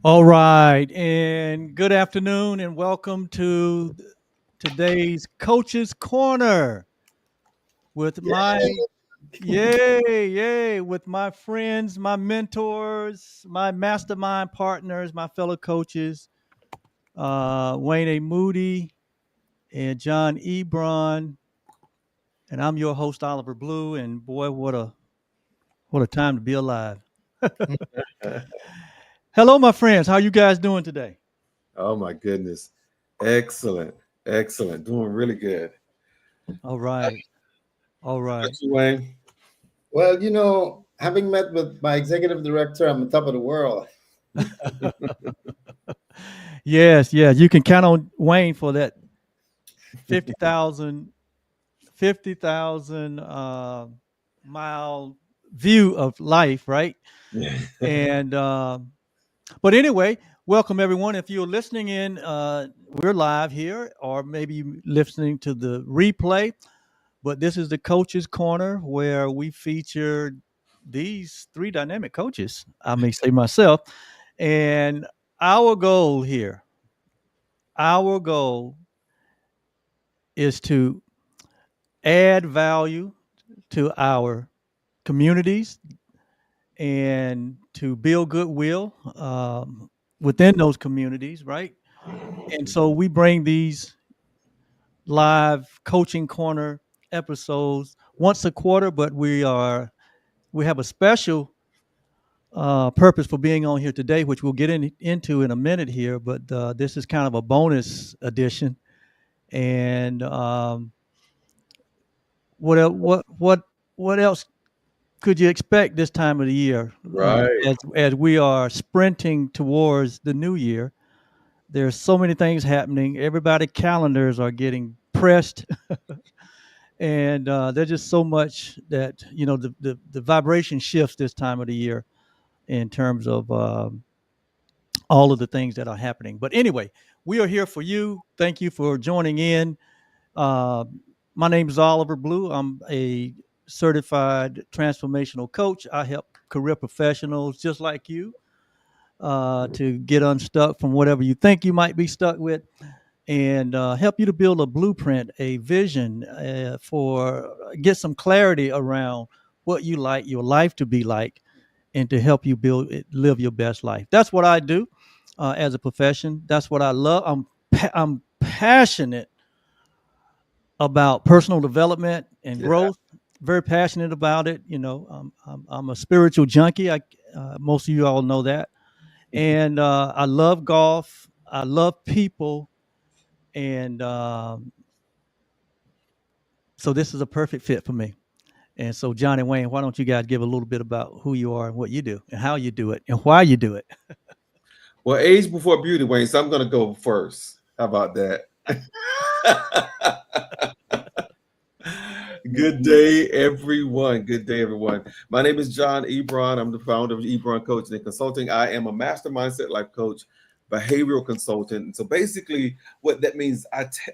All right, and good afternoon, and welcome to today's Coach's Corner with my Yay. yay, with my friends, my mentors, my mastermind partners, my fellow coaches, Wayne Moody and John Ebron, and I'm your host Oliver Blue. And boy, what a time to be alive! Hello, my friends. How you guys doing today? Oh my goodness. Excellent. Excellent. Doing really good. All right, all How right. about you, Wayne? Well, having met with my executive director, I'm on top of the world. Yes. You can count on Wayne for that 50,000 50,000 mile view of life, right? Yeah. And but anyway, welcome everyone. If you're listening in, we're live here, or maybe you listening to the replay. But this is the Coaches Corner, where we feature these three dynamic coaches. I may say myself, and our goal here, our goal is to add value to our communities and to build goodwill within those communities, right? And so we bring these live coaching corner episodes once a quarter, but we have a special purpose for being on here today, which we'll get into in a minute here. But this is kind of a bonus edition. And what else could you expect this time of the year Right. as we are sprinting towards the new year? There's so many things happening. Everybody calendars are getting pressed, and there's just so much that the vibration shifts this time of the year in terms of all of the things that are happening. But anyway, we are here for you. Thank you for joining in. Uh, my name is Oliver Blue. I'm a certified transformational coach. I help career professionals just like you to get unstuck from whatever you think you might be stuck with and help you to build a blueprint, a vision for get some clarity around what you like your life to be like and to help you live your best life. That's what I do as a profession. That's what I love. I'm passionate about personal development and Yeah. growth. Very passionate about it. I'm a spiritual junkie. Most of you all know that, and I love golf. I love people, and so this is a perfect fit for me. And so, John and Wayne, why don't you guys give a little bit about who you are and what you do and how you do it and why you do it? Well, age before beauty, Wayne. So I'm going to go first. How about that? Good day, everyone. Good day, everyone. My name is John Ebron. I'm the founder of Ebron Coaching and Consulting. I am a master mindset life coach, behavioral consultant. And so basically, what that means,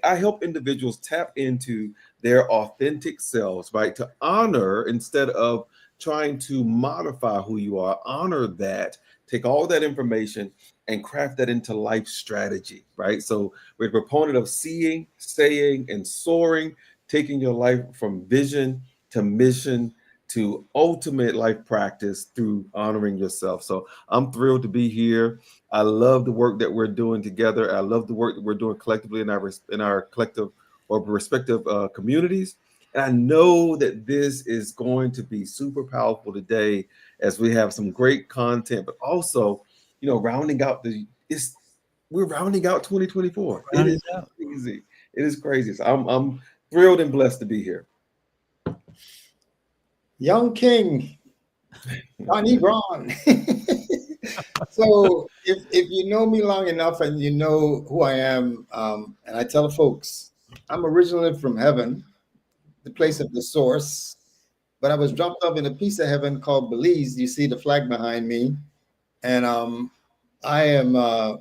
I help individuals tap into their authentic selves, right? To honor instead of trying to modify who you are, honor that, take all that information and craft that into life strategy, right? So we're a proponent of seeing, saying, and soaring, taking your life from vision to mission to ultimate life practice through honoring yourself. So I'm thrilled to be here. I love the work that we're doing together. I love the work that we're doing collectively in our collective or respective communities. And I know that this is going to be super powerful today as we have some great content, but also, rounding out we're rounding out 2024. It Round it is out. crazy. It is crazy. So I'm thrilled and blessed to be here. Young King, Johnny Braun. So if you know me long enough and you know who I am, and I tell folks, I'm originally from heaven, the place of the source, but I was dropped off in a piece of heaven called Belize. You see the flag behind me, and I am a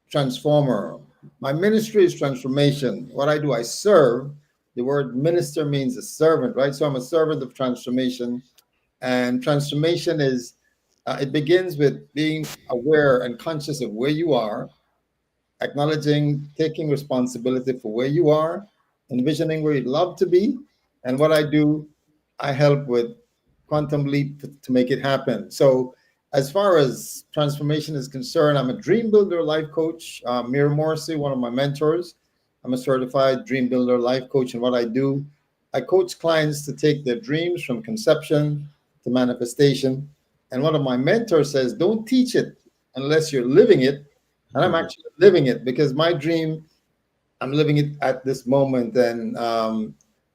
transformer. My ministry is transformation. What I do, I serve. The word minister means a servant, right? So I'm a servant of transformation, and transformation is It begins with being aware and conscious of where you are, acknowledging, taking responsibility for where you are, envisioning where you'd love to be. And what I do, I help with quantum leap to make it happen. So, as far as transformation is concerned, I'm a dream builder life coach. Mira Morrissey, one of my mentors, I'm a certified dream builder life coach. And what I do, I coach clients to take their dreams from conception to manifestation. And one of my mentors says, don't teach it unless you're living it. And I'm actually living it because my dream, I'm living it at this moment. And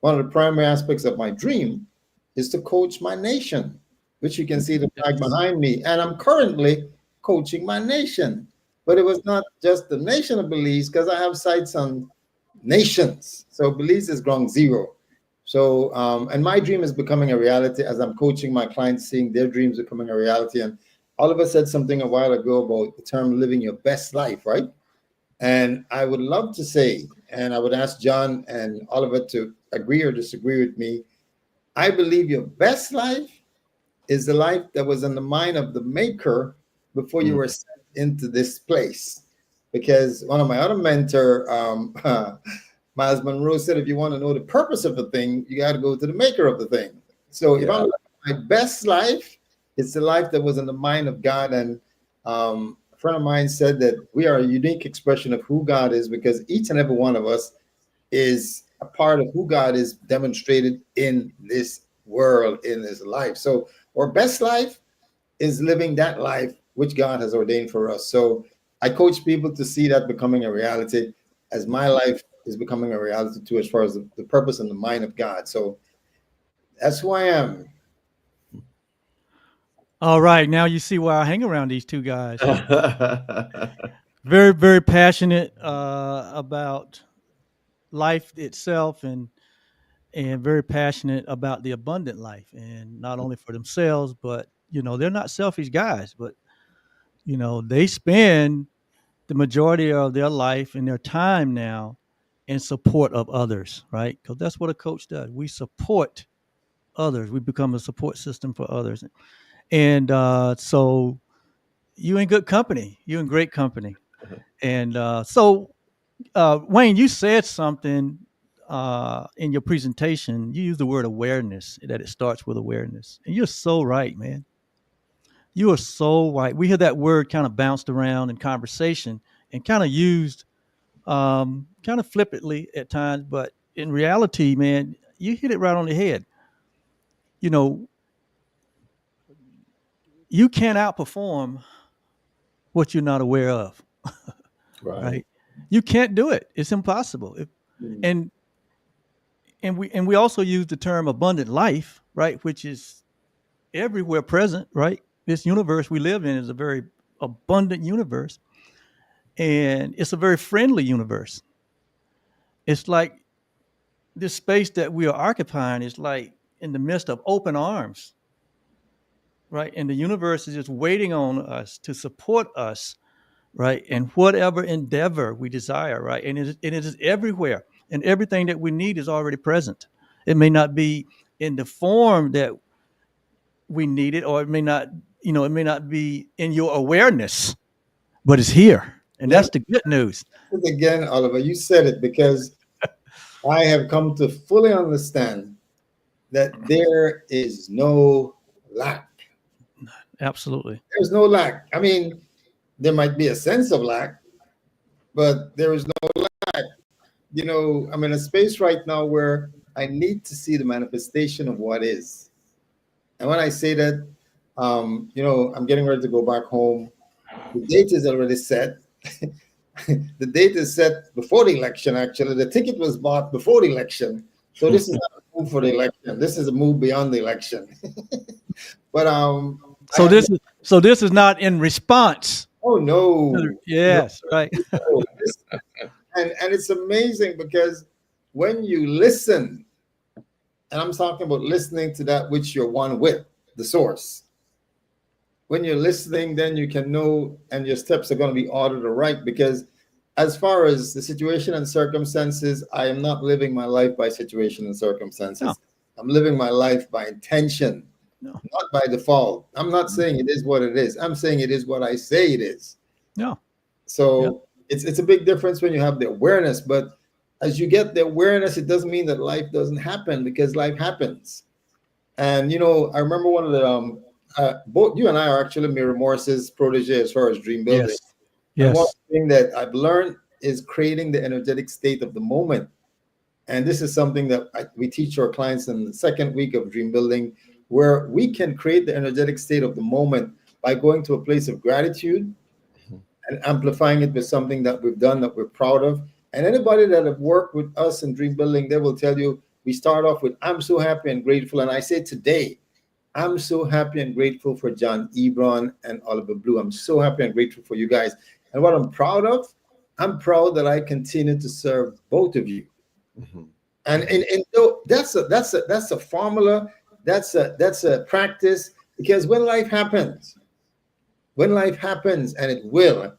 one of the primary aspects of my dream is to coach my nation, which you can see the flag behind me. And I'm currently coaching my nation. But it was not just the nation of Belize, because I have sites on nations. So Belize is ground zero. So, and my dream is becoming a reality as I'm coaching my clients, seeing their dreams becoming a reality. And Oliver said something a while ago about the term living your best life, right? And I would love to say, and I would ask John and Oliver to agree or disagree with me. I believe your best life is the life that was in the mind of the maker before you were sent into this place. Because one of my other mentor, Miles Monroe, said, if you want to know the purpose of a thing, you got to go to the maker of the thing. So if I'm my best life, it's the life that was in the mind of God. And a friend of mine said that we are a unique expression of who God is because each and every one of us is a part of who God is demonstrated in this world, in this life. So our best life is living that life which God has ordained for us. So I coach people to see that becoming a reality as my life is becoming a reality too, as far as the purpose and the mind of God. So that's who I am. All right, now you see why I hang around these two guys. Very, very passionate about life itself, and very passionate about the abundant life, and not only for themselves, but they're not selfish guys, but they spend the majority of their life and their time now in support of others, right? Because that's what a coach does. We support others. We become a support system for others, and so you in good company. You in great company. And Wayne, you said something in your presentation. You used the word awareness, that it starts with awareness. And you're so right, man. You are so right. We hear that word kind of bounced around in conversation and kind of used kind of flippantly at times. But in reality, man, you hit it right on the head. You know, you can't outperform what you're not aware of, Right. right? You can't do it. It's impossible. And we also use the term abundant life, right, which is everywhere present, right? This universe we live in is a very abundant universe, and it's a very friendly universe. It's like this space that we are occupying is like in the midst of open arms, right? And the universe is just waiting on us to support us, right? And whatever endeavor we desire, right? And it is everywhere, and everything that we need is already present. It may not be in the form that we need it, or it may not be in your awareness, but it's here. And Let that's the good news. me again, Oliver, you said it because I have come to fully understand that there is no lack. Absolutely. There's no lack. I mean, there might be a sense of lack, but there is no lack. I'm in a space right now where I need to see the manifestation of what is. And when I say that, I'm getting ready to go back home. The date is already set. The date is set before the election, actually. The ticket was bought before the election. So this is not a move for the election. This is a move beyond the election. But I So have, this is not in response. oh no, no, Yes, right. no. And it's amazing because when you listen, and I'm talking about listening to that which you're one with, the source. When you're listening, then you can know, and your steps are going to be ordered right. Because as far as the situation and circumstances, I am not living my life by situation and No. circumstances. I'm living my life by intention. No. not by default. I'm not saying it is what it is. I'm saying it is what I say it is. No. Yeah. So it's a big difference when you have the awareness. But as you get the awareness, it doesn't mean that life doesn't happen, because life happens. And I remember one of the both you and I are actually Mira Morris's protege as far as dream building. Yes. And one Yes. thing that I've learned is creating the energetic state of the moment. And this is something that we teach our clients in the second week of dream building, where we can create the energetic state of the moment by going to a place of gratitude and amplifying it with something that we've done that we're proud of. And anybody that have worked with us in dream building, they will tell you we start off with "I'm so happy and grateful." And I say today, I'm so happy and grateful for John Ebron and Oliver Blue. I'm so happy and grateful for you guys. And what I'm proud of, I'm proud that I continue to serve both of you. Mhm. And though that's a formula, that's a practice, because when life happens, and it will,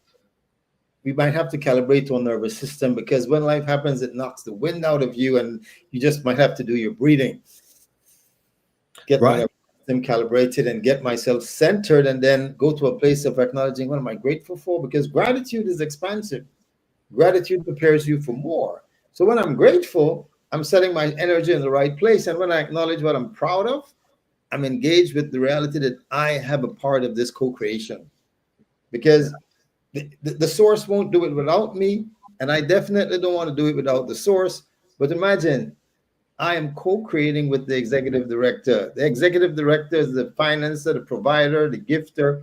we might have to calibrate our nervous system, because when life happens, it knocks the wind out of you, and you just might have to do your breathing, get my Right. nervous system calibrated, and get myself centered, and then go to a place of acknowledging what am I grateful for, because gratitude is expansive. Gratitude prepares you for more. So when I'm grateful, I'm setting my energy in the right place, and when I acknowledge what I'm proud of, I'm engaged with the reality that I have a part of this co-creation, because the source won't do it without me, and I definitely don't want to do it without the source. But imagine, I am co-creating with the executive director. The executive director is the financer, the provider, the gifter.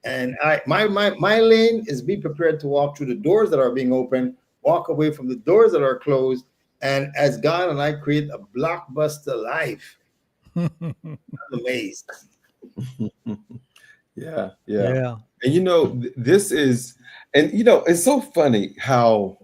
And my lane is be prepared to walk through the doors that are being opened, walk away from the doors that are closed. And as God and I create a blockbuster life, I'm amazed. Yeah, yeah. Yeah. And this is, and it's so funny how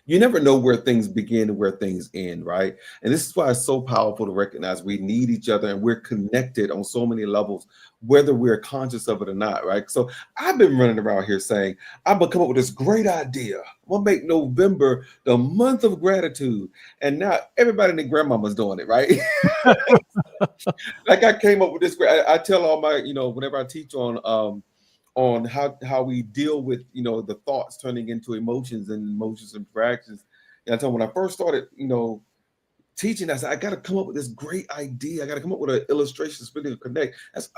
you never know where things begin and where things end, right? And this is why it's so powerful to recognize we need each other and we're connected on so many levels, whether we're conscious of it or not, right? So I've been running around here saying, I'm gonna come up with this great idea. I'm gonna make November the month of gratitude. And now everybody and their grandmama's doing it, right? Like I came up with this great, I tell all my, whenever I teach on how we deal with the thoughts turning into emotions and emotions and fractions. And I tell them when I first started teaching, I said I got to come up with this great idea. I got to come up with an illustration that's really gonna connect. That's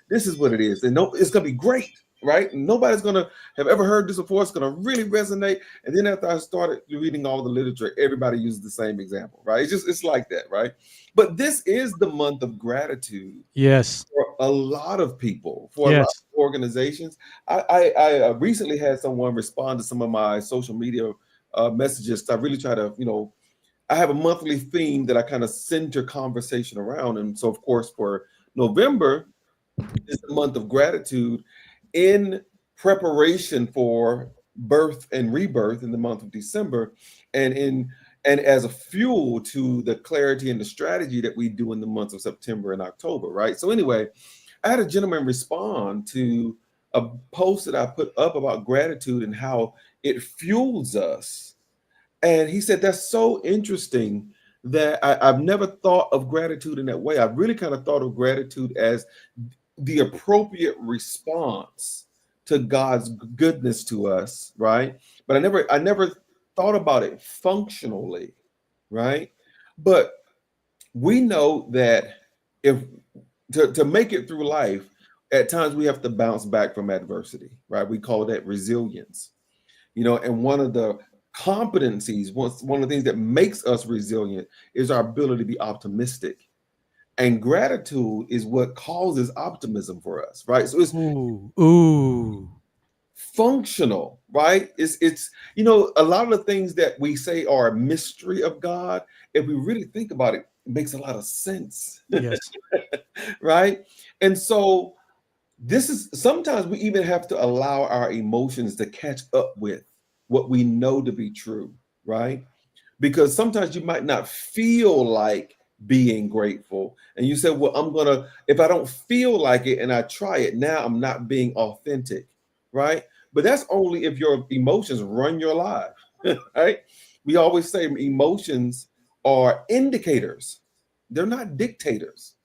this is what it is, and no, it's gonna be great, right? Nobody's gonna have ever heard this before. It's gonna really resonate. And then after I started reading all the literature, everybody uses the same example, right? It's like that, right? But this is the month of gratitude Yes. for a lot of people, for a lot Yes. of organizations. I recently had someone respond to some of my social media messages. I really try to, I have a monthly theme that I kind of center conversation around. And so, of course, for November is the month of gratitude in preparation for birth and rebirth in the month of December, and as a fuel to the clarity and the strategy that we do in the months of September and October, right? So anyway, I had a gentleman respond to a post that I put up about gratitude and how it fuels us. And he said, that's so interesting that I've never thought of gratitude in that way. I really kind of thought of gratitude as the appropriate response to God's goodness to us, right? But I never thought about it functionally, right? But we know that if to make it through life, at times we have to bounce back from adversity, right? We call that resilience. And one of the competencies, one of the things that makes us resilient is our ability to be optimistic. And gratitude is what causes optimism for us, right? So it's Ooh. Ooh. functional, right? It's a lot of the things that we say are a mystery of God, if we really think about it, it makes a lot of sense, Yes. right? And so this is sometimes we even have to allow our emotions to catch up with what we know to be true, right? Because sometimes you might not feel like being grateful. And you say, well, if I don't feel like it and I try it, now I'm not being authentic, right? But that's only if your emotions run your life, right? We always say emotions are indicators, they're not dictators.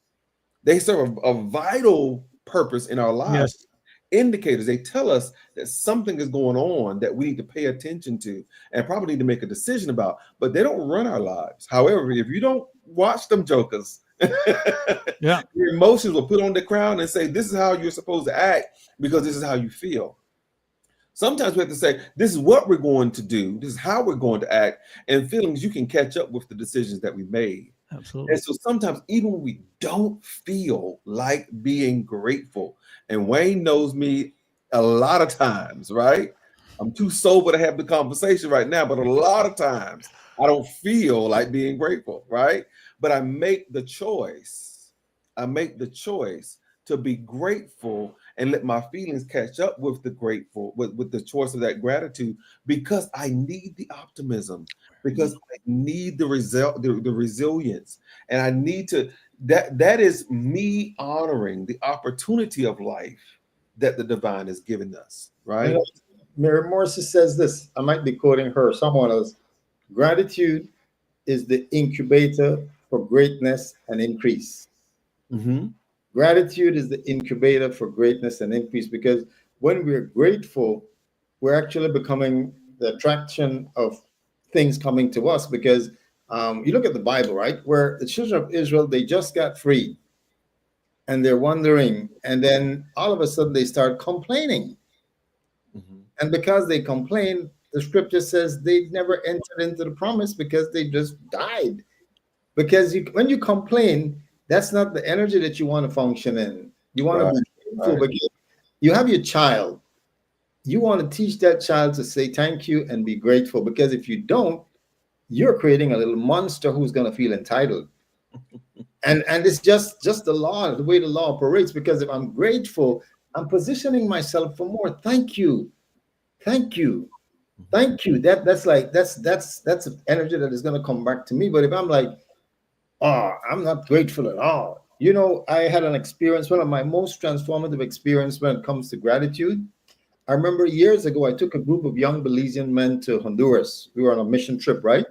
They serve a vital purpose in our lives. Yes. Indicators, they tell us that something is going on that we need to pay attention to and probably need to make a decision about, but they don't run our lives. However, if you don't watch them jokers, Yeah. your emotions will put on the crown and say, this is how you're supposed to act because this is how you feel. Sometimes we have to say, this is what we're going to do, this is how we're going to act, and feelings, you can catch up with the decisions that we made. And Absolutely. so sometimes, even when we don't feel like being grateful, and Wayne knows me a lot of times, right? I'm too sober to have the conversation right now, but a lot of times I don't feel like being grateful, right? But I make the choice. I make the choice to be grateful and let my feelings catch up with the grateful, with the choice of that gratitude, because I need the optimism, because I need the result, the resilience, and I need to, that is me honoring the opportunity of life that the divine has given us, You right? know, Mary Morrissey says this. I might be quoting her, someone else. Gratitude is the incubator for greatness and increase. Mm-hmm. Gratitude is the incubator for greatness and increase because when we're grateful, we're actually becoming the attraction of things coming to us. Because you look at the Bible, right, where the children of Israel, they just got freed and they're wondering, and then all of a sudden they start complaining. Mm-hmm. And because they complained, the scripture says they never entered into the promise because they just died. Because when you complain, that's not the energy that you want to function in. You want to Right, be grateful right. because you have your child. You want to teach that child to say thank you and be grateful. Because if you don't, you're creating a little monster who's going to feel entitled. And it's just the law, the way the law operates. Because if I'm grateful, I'm positioning myself for more. Thank you, thank you, thank you. That's an energy that is going to come back to me. But if I'm like, oh, I'm not grateful at all. You know, I had an experience, one of my most transformative experience when it comes to gratitude. I remember years ago, I took a group of young Belizean men to Honduras. We were on a mission trip, right?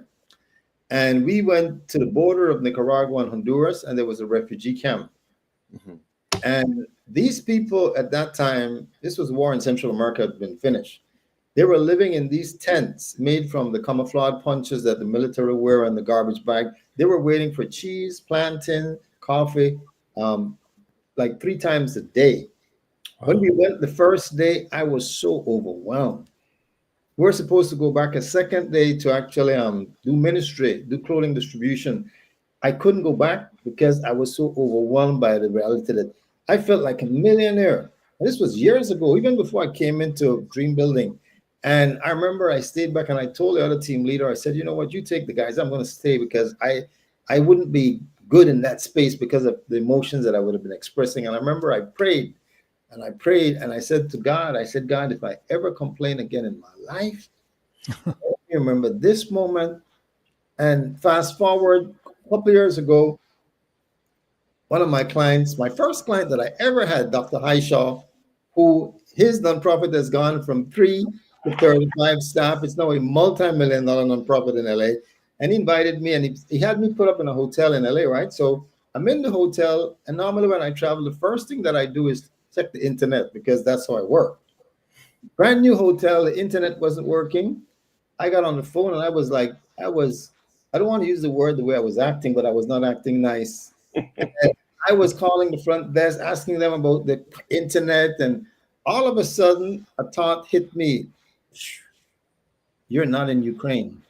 And we went to the border of Nicaragua and Honduras, and there was a refugee camp. Mm-hmm. And these people at that time, this was war in Central America had been finished. They were living in these tents made from the camouflage punches that the military wear and the garbage bag. They were waiting for cheese, plantain, coffee, um, like 3 times a day. When Wow. we went the first day, I was so overwhelmed. We're supposed to go back a second day to actually do ministry, do clothing distribution. I couldn't go back because I was so overwhelmed by the reality that I felt like a millionaire. And this was years ago, even before I came into Dream Building. And I remember I stayed back and I told the other team leader, I said, you know what, you take the guys, I'm going to stay because I wouldn't be good in that space because of the emotions that I would have been expressing. And I remember I prayed and I prayed and I said to God, I said, God, if I ever complain again in my life, you remember this moment. And fast forward a couple of years ago, one of my clients, my first client that I ever had, Dr. Highshaw, who his nonprofit has gone from 3 to 35 staff. It's now a multi-million-dollar nonprofit in LA. And he invited me and he had me put up in a hotel in LA, right? So I'm in the hotel. And normally when I travel, the first thing that I do is check the internet because that's how I work. Brand new hotel, the internet wasn't working. I got on the phone and I was like, I don't want to use the word the way I was acting, but I was not acting nice. And I was calling the front desk, asking them about the internet, and all of a sudden, a thought hit me: "You're not in Ukraine."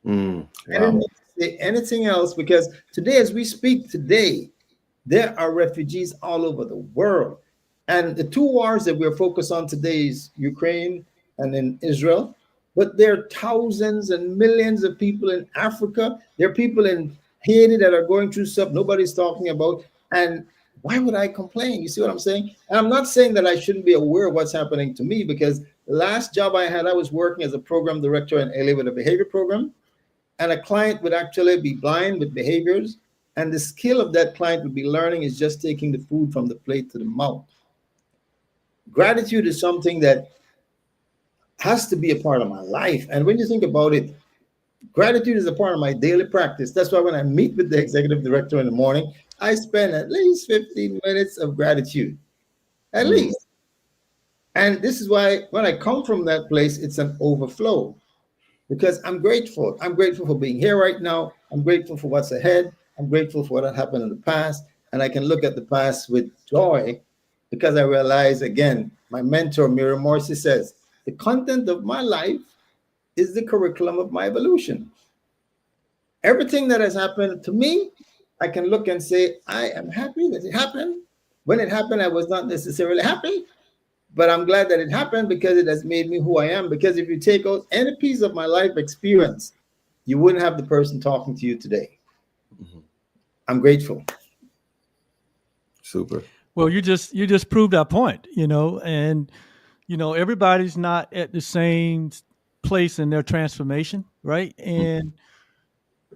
I didn't Wow. need to say anything else because today, as we speak today, there are refugees all over the world. And the two wars that we're focused on today is Ukraine and in Israel. But there are thousands and millions of people in Africa. There are people in Haiti that are going through stuff nobody's talking about. And why would I complain? You see what I'm saying? And I'm not saying that I shouldn't be aware of what's happening to me because the last job I had, I was working as a program director in LA with a behavior program, and a client would actually be blind with behaviors, and the skill of that client would be learning is just taking the food from the plate to the mouth. Gratitude is something that has to be a part of my life. And when you think about it, gratitude is a part of my daily practice. That's why when I meet with the executive director in the morning, I spend at least 15 minutes of gratitude, at Mm. least. And this is why when I come from that place, it's an overflow because I'm grateful. I'm grateful for being here right now. I'm grateful for what's ahead. I'm grateful for what happened in the past. And I can look at the past with joy because I realize, again, my mentor, Mira Morsi, says, the content of my life is the curriculum of my evolution. Everything that has happened to me, I can look and say, I am happy that it happened. When it happened, I was not necessarily happy, but I'm glad that it happened because it has made me who I am. Because if you take out any piece of my life experience, you wouldn't have the person talking to you today. Mhm. I'm grateful. Super. Well, you just proved our point, and everybody's not at the same place in their transformation, right? And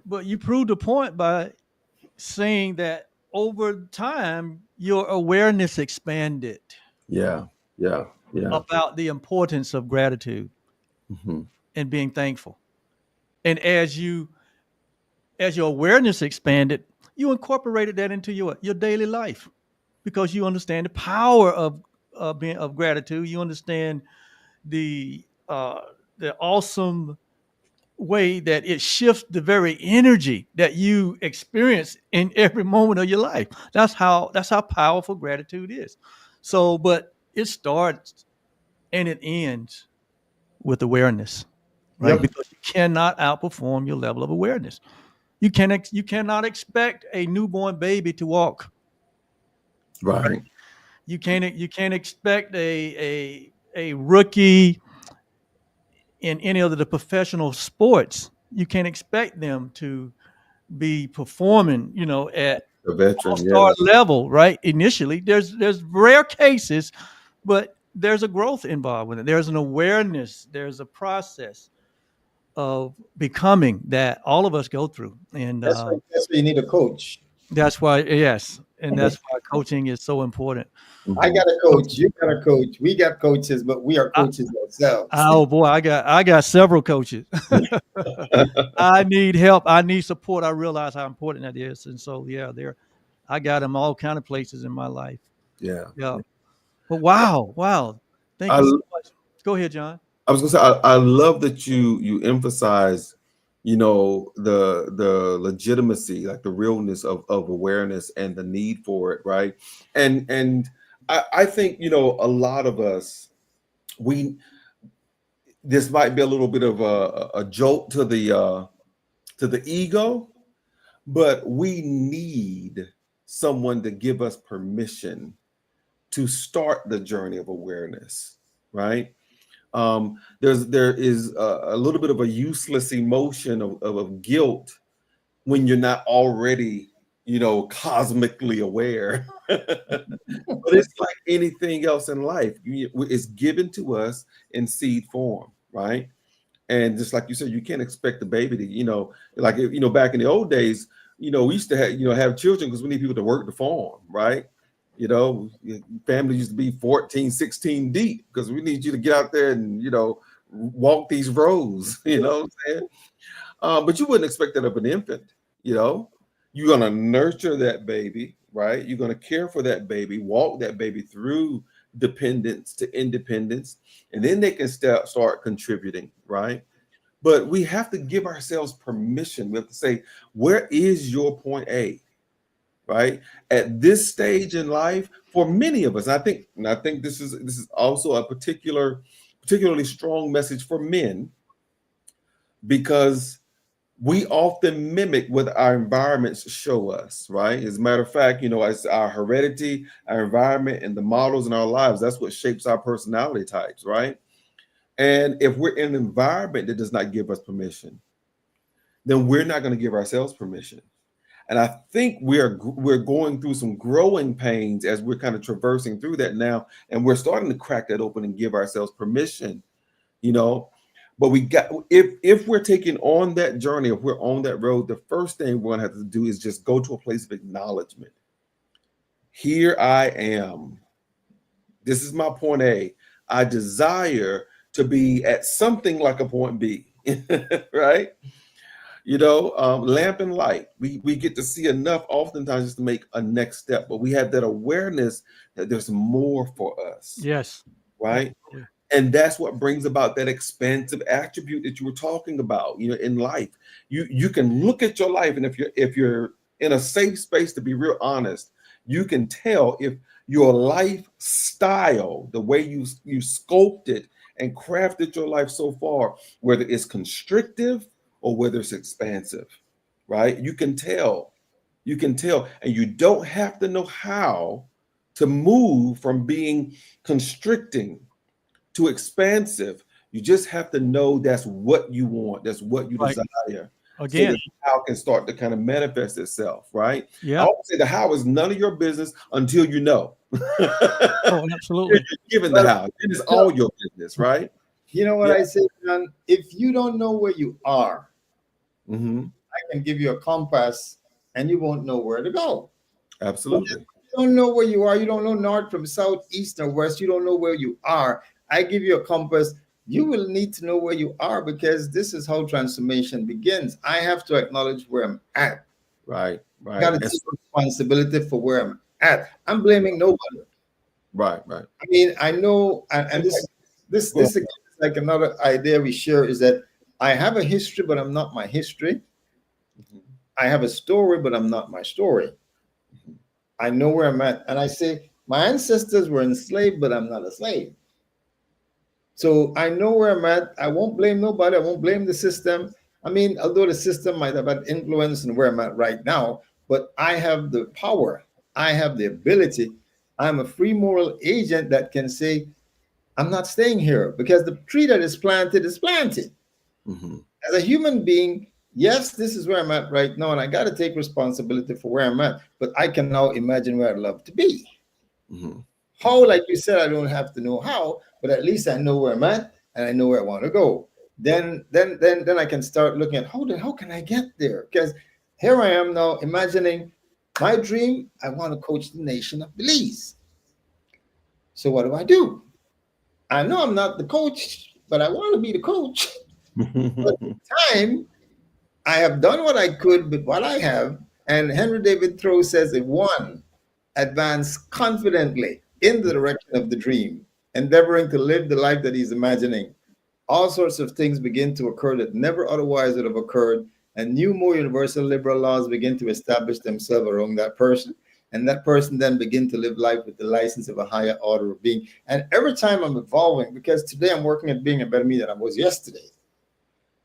but you proved the point by saying that over time your awareness expanded Yeah. Yeah. Yeah. about the importance of gratitude Hmm. and being thankful. And as your awareness expanded, you incorporated that into your daily life because you understand the power of gratitude. You understand the uh, the awesome way that it shifts the very energy that you experience in every moment of your life. That's how powerful gratitude is. So, but it starts and it ends with awareness, right? Yep. Because you cannot outperform your level of awareness. You cannot expect a newborn baby to walk. Right? Right. You can't expect a rookie in any of the professional sports. You can't expect them to be performing, at A veteran. all-star Yeah. level, right? Initially, there's rare cases, but there's a growth involved with it. There's an awareness. There's a process of becoming that all of us go through, and That's why you need a coach. that's why, yes, and that's why coaching is so important. I Hmm. got a coach. You got a coach. We got coaches, but we are I, coaches ourselves. oh boy, I got several coaches. I need help. I need support. I realize how important that is, and so yeah, there, I got them all kind of places in my life. Yeah. Yeah, but wow, wow, thank you I so much. Go ahead, John. I was gonna say I love that you emphasize, the legitimacy, like the realness of awareness and the need for it, right? And I think a lot of us, we this might be a little bit of a jolt to the ego, but we need someone to give us permission to start the journey of awareness, right? There is a little bit of a useless emotion of guilt when you're not already, cosmically aware. But it's like anything else in life. It's given to us in seed form, right? And just like you said, you can't expect the baby to, like, back in the old days, we used to have children because we need people to work the farm, right? Families used to be 14, 16 deep because we need you to get out there and, walk these rows, you know what I'm saying? But you wouldn't expect that of an infant, you know? You're going to nurture that baby, right? You're going to care for that baby, walk that baby through dependence to independence, and then they can start contributing, right? But we have to give ourselves permission. We have to say, where is your point A? Right at this stage in life, for many of us, and I think this is also a particularly strong message for men, because we often mimic what our environments show us, right? As a matter of fact, it's our heredity, our environment, and the models in our lives. That's what shapes our personality types, right? And if we're in an environment that does not give us permission, then we're not going to give ourselves permission. And I think we're going through some growing pains as we're kind of traversing through that now, and we're starting to crack that open and give ourselves permission, you know. But we got if we're taking on that journey, if we're on that road, the first thing we're gonna have to do is just go to a place of acknowledgement. Here I am. This is my point A. I desire to be at something like a point B, right? Lamp and light. We get to see enough oftentimes just to make a next step, but we have that awareness that there's more for us, Yes. right? Absolutely. And that's what brings about that expansive attribute that you were talking about, in life. You can look at your life, and if you're in a safe space, to be real honest, you can tell if your lifestyle, the way you sculpted and crafted your life so far, whether it's constrictive or whether it's expansive, right? You can tell, and you don't have to know how to move from being constricting to expansive. You just have to know that's what you want, that's what you Right. desire, so Again. that how can start to kind of manifest itself, right? I Yeah. always say the how is none of your business until you know. Oh, absolutely. Given the Well, how, it is all your business, right? you know what Yeah. I say, John? If you don't know where you are, Hmm. I can give you a compass and you won't know where to go. But if Absolutely. you don't know where you are, you don't know north from south, east or west, you don't know where you are. I give you a compass. You will need to know where you are because this is how transformation begins. I have to acknowledge where I'm at. Right. I got Right. to take responsibility for where I'm at. I'm blaming nobody. Right. Right. I mean, I know, and this again is like another idea we share is that I have a history, but I'm not my history. I have a story, but I'm not my story. I know where I'm at, and I say my ancestors were enslaved, but I'm not a slave. So I know where I'm at. I won't blame nobody. I won't blame the system. I mean, although the system might have had influence in where I'm at right now, but I have the power. I have the ability. I'm a free moral agent that can say, I'm not staying here because the tree that is planted is planted. Hmm. As a human being, yes, this is where I'm at right now, and I got to take responsibility for where I'm at, but I can now imagine where I'd love to be. Hmm. How, like you said, I don't have to know how, but at least I know where I'm at and I know where I want to go. Then I can start looking at how can I get there? Because here I am now imagining my dream. I want to coach the nation of Belize. So what do I do? I know I'm not the coach, but I want to be the coach. But time, I have done what I could with what I have. And Henry David Thoreau says, if one advance confidently in the direction of the dream, endeavoring to live the life that he's imagining, all sorts of things begin to occur that never otherwise would have occurred. And new, more universal liberal laws begin to establish themselves around that person. And that person then begin to live life with the license of a higher order of being. And every time I'm evolving, because today I'm working at being a better me than I was yesterday.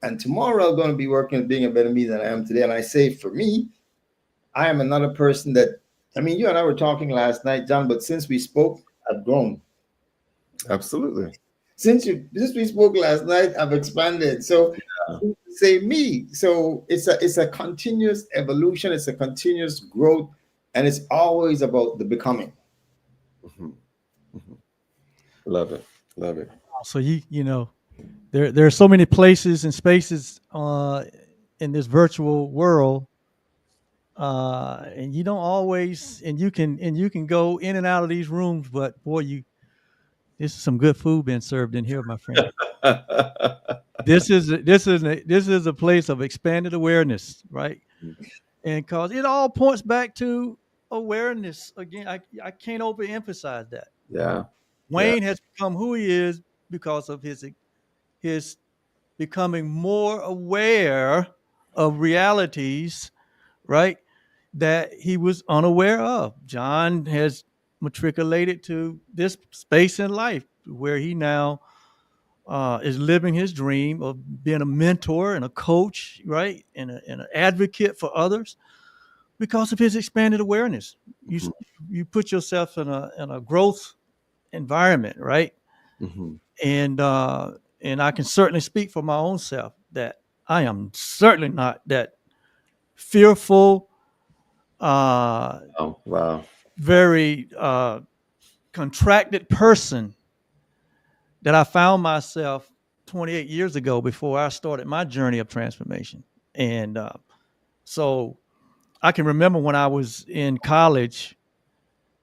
And tomorrow I'm going to be working at being a better me than I am today. And I say, for me, I am another person that, I mean, you and I were talking last night, John, but since we spoke, I've grown. Absolutely. Since we spoke last night, I've expanded. So say me. So it's a continuous evolution, it's a continuous growth, and it's always about the becoming. Hmm. Hmm. Love it. Love it. So there are so many places and spaces in this virtual world, and you don't always, and you can go in and out of these rooms, but boy, this is some good food being served in here, my friend. This is a place of expanded awareness, right? And cause it all points back to awareness again. I can't overemphasize that. Yeah. Yeah. Wayne has become who he is because of his becoming more aware of realities, right, that he was unaware of. John has matriculated to this space in life where he now is living his dream of being a mentor and a coach, right, and an advocate for others because of his expanded awareness. You Hmm. you put yourself in a growth environment, right, Hmm. and I can certainly speak for my own self that I am certainly not that fearful, uh, Oh, wow. very contracted person that I found myself 28 years ago before I started my journey of transformation. And so I can remember when I was in college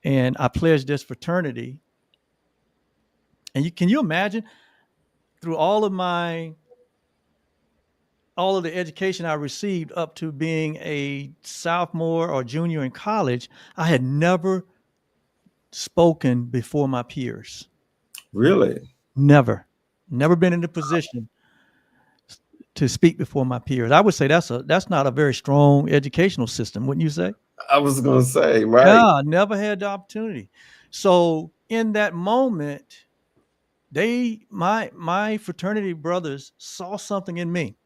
and I pledged this fraternity. And can you imagine through all of my all of the education I received up to being a sophomore or junior in college, I had never spoken before my peers. Really? Never, never been in a position to speak before my peers. I would say that's not a very strong educational system, wouldn't you say? I was gonna say, right. Yeah, never had the opportunity. So in that moment, my fraternity brothers saw something in me,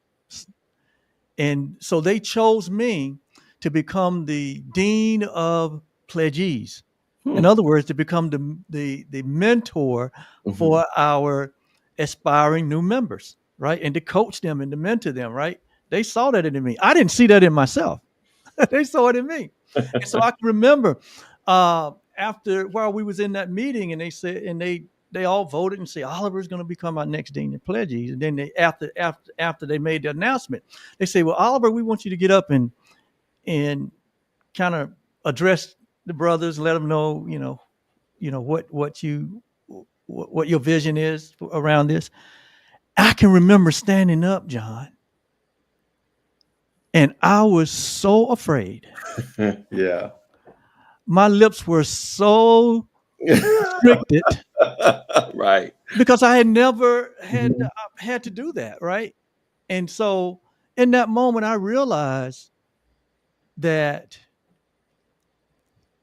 and so they chose me to become the dean of pledgees. In Hmm. other words, to become the mentor Mhm. for our aspiring new members, right? And to coach them and to mentor them, right? They saw that in me. I didn't see that in myself. They saw it in me. And so I can remember after while we was in that meeting, and they said, and they all voted and said Oliver's going to become our next dean of pledges. And then they after they made the announcement, they say, well, Oliver, we want you to get up and kind of address the brothers, let them know, what your vision is around this. I can remember standing up, John, and I was so afraid. Yeah. My lips were so restricted Right. because I had never Mhm. had to do that, right? And so in that moment, I realized that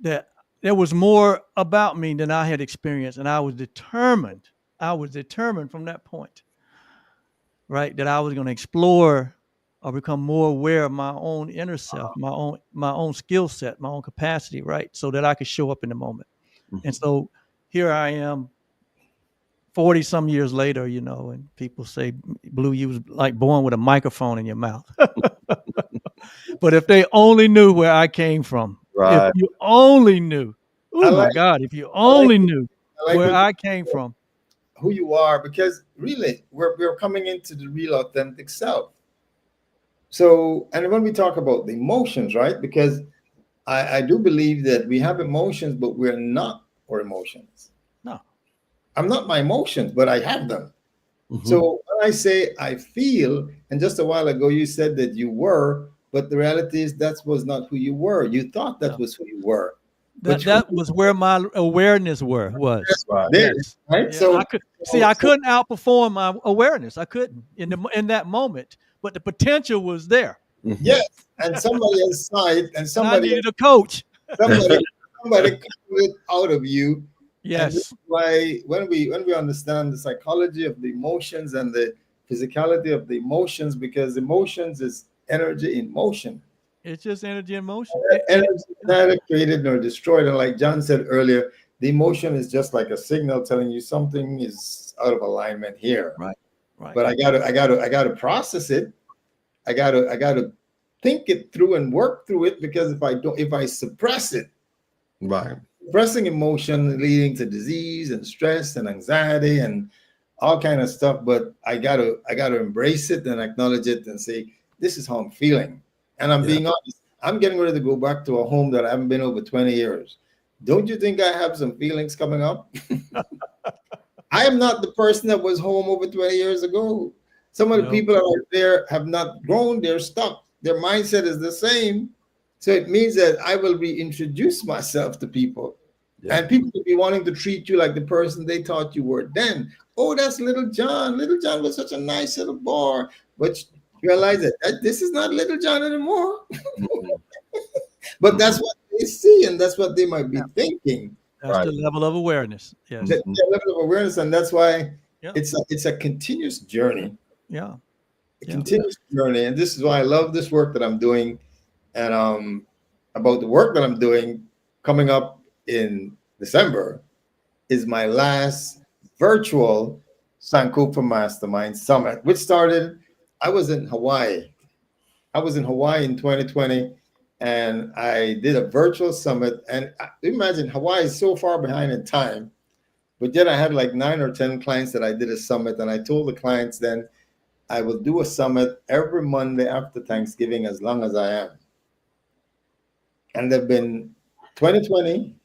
that there was more about me than I had experienced, and I was determined. I was determined from that point, right, that I was going to explore or become more aware of my own inner self, my own skill set, my own capacity, right, so that I could show up in the moment. And Mhm. so here I am 40 some years later, and people say, Blue, you was like born with a microphone in your mouth. But if they only knew where I came from, if Right. you only knew, I oh my like God, if you I like only knew I like where what you I came from. who you are, because really we're coming into the real authentic self. So, and when we talk about the emotions, right? Because I do believe that we have emotions, but we're not our emotions. No, I'm not my emotions, but I have them. Mhm. So when I say I feel, and just a while ago you said that you were, but the reality is that was not who you were. You thought that no. was who you were, but That was where my awareness was. Right. there, Yes. right? Yeah, I could see I couldn't outperform my awareness. I couldn't in that moment, but the potential was there. Mhm. yes, and somebody else saw it, and And I needed a coach. somebody somebody called it out of you. And this Yes. is why when we understand the psychology of the emotions and the physicality of the emotions, because emotions is energy in motion. It's just energy and motion. Energy is neither created nor destroyed. And like John said earlier, the emotion is just like a signal telling you something is out of alignment here. Right. Right. But I gotta process it. I gotta think it through and work through it, because if I suppress it, Right. suppressing emotion leading to disease and stress and anxiety and all kind of stuff. But I gotta embrace it and acknowledge it and say, this is how I'm feeling. And I'm Yeah. being honest. I'm getting ready to go back to a home that I haven't been over 20 years. Don't you think I have some feelings coming up? I am not the person that was home over 20 years ago. Some of the No. people out there have not grown, they're stuck. Their mindset is the same. So it means that I will reintroduce myself to people. Yeah. And people will be wanting to treat you like the person they thought you were then. Oh, that's little John. Little John was such a nice little boy. But you realize that this is not little John anymore. Mhm. But Mhm. that's what they see, and that's what they might be Yeah. thinking. That's Right. the level of awareness. Yes. Mhm. Their level of awareness, and that's why Yeah. it's a continuous journey, Yeah. a Yeah. continuous journey. And this is why I love this work that I'm doing, and about the work that I'm doing coming up in December is my last virtual Sankofa Mastermind Summit, which started. I was in Hawaii. I was in Hawaii in 2020, and I did a virtual summit. And imagine Hawaii is so far behind in time, but yet I had like 9 or 10 clients that I did a summit, and I told the clients then I will do a summit every Monday after Thanksgiving as long as I am. And they've been 2020,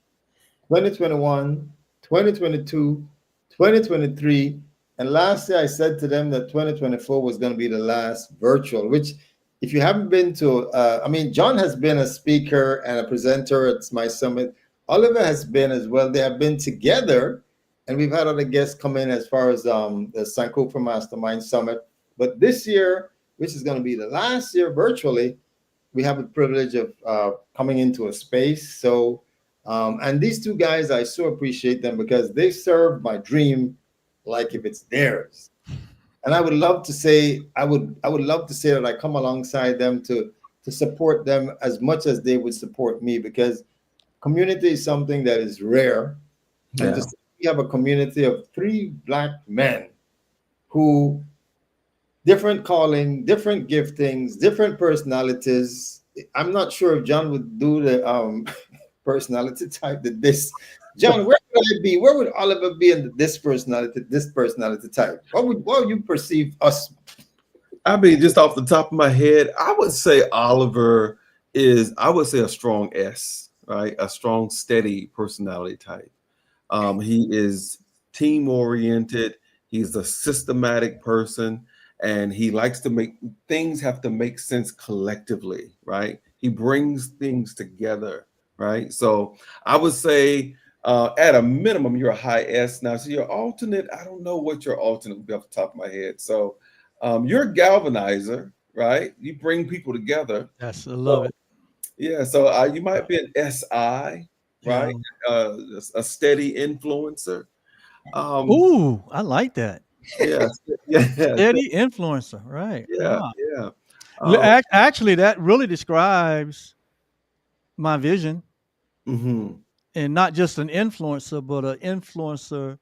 2021, 2022, 2023, And last year I said to them that 2024 was going to be the last virtual, which if you haven't been to, I mean, John has been a speaker and a presenter at my summit. Oliver has been as well. They have been together, and we've had other guests come in as far as the Sankofa Mastermind Summit. But this year, which is going to be the last year virtually, we have the privilege of coming into a space. So, and these two guys, I so appreciate them because they serve my dream like if it's theirs. And I would love to say, I would love to say that I come alongside them to support them as much as they would support me, because community is something that is rare. Yeah. And we have a community of 3 Black men who different calling, different giftings, different personalities. I'm not sure if John would do the personality type that this. John, where would I be? Where would Oliver be in this personality type? What would you perceive us? I mean, just off the top of my head, I would say Oliver is, I would say, a strong S, right? A strong, steady personality type. He is team oriented. He's a systematic person, and he likes to make things have to make sense collectively, right? He brings things together, right? So I would say at a minimum, you're a high S. Now, so your alternate, I don't know what your alternate would be off the top of my head. So you're a galvanizer, right? You bring people together. Yes, I love it. Yeah, so you might be an SI, right? A steady influencer. Ooh, I like that. Yeah, yeah, Steady influencer, right? yeah, yeah. Actually, that really describes my vision, Mhm. and not just an influencer, but an influencer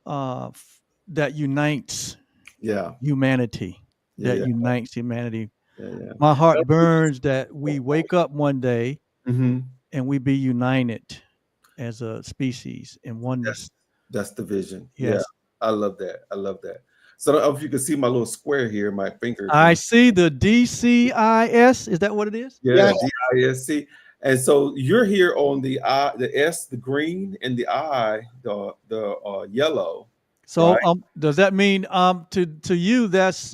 that unites Yeah, humanity. yeah, That yeah, unites humanity. yeah. My heart burns that we wake up one day Mm-hmm. and we be united as a species in oneness. That's the vision. Yeah, Yes. I love that. I love that. So I don't know if you can see my little square here, my finger. I see the DCIS. Is that what it is? Yeah, DISC. And so you're here on the I, the S, the green, and the I, the yellow. So Right. does that mean to you that's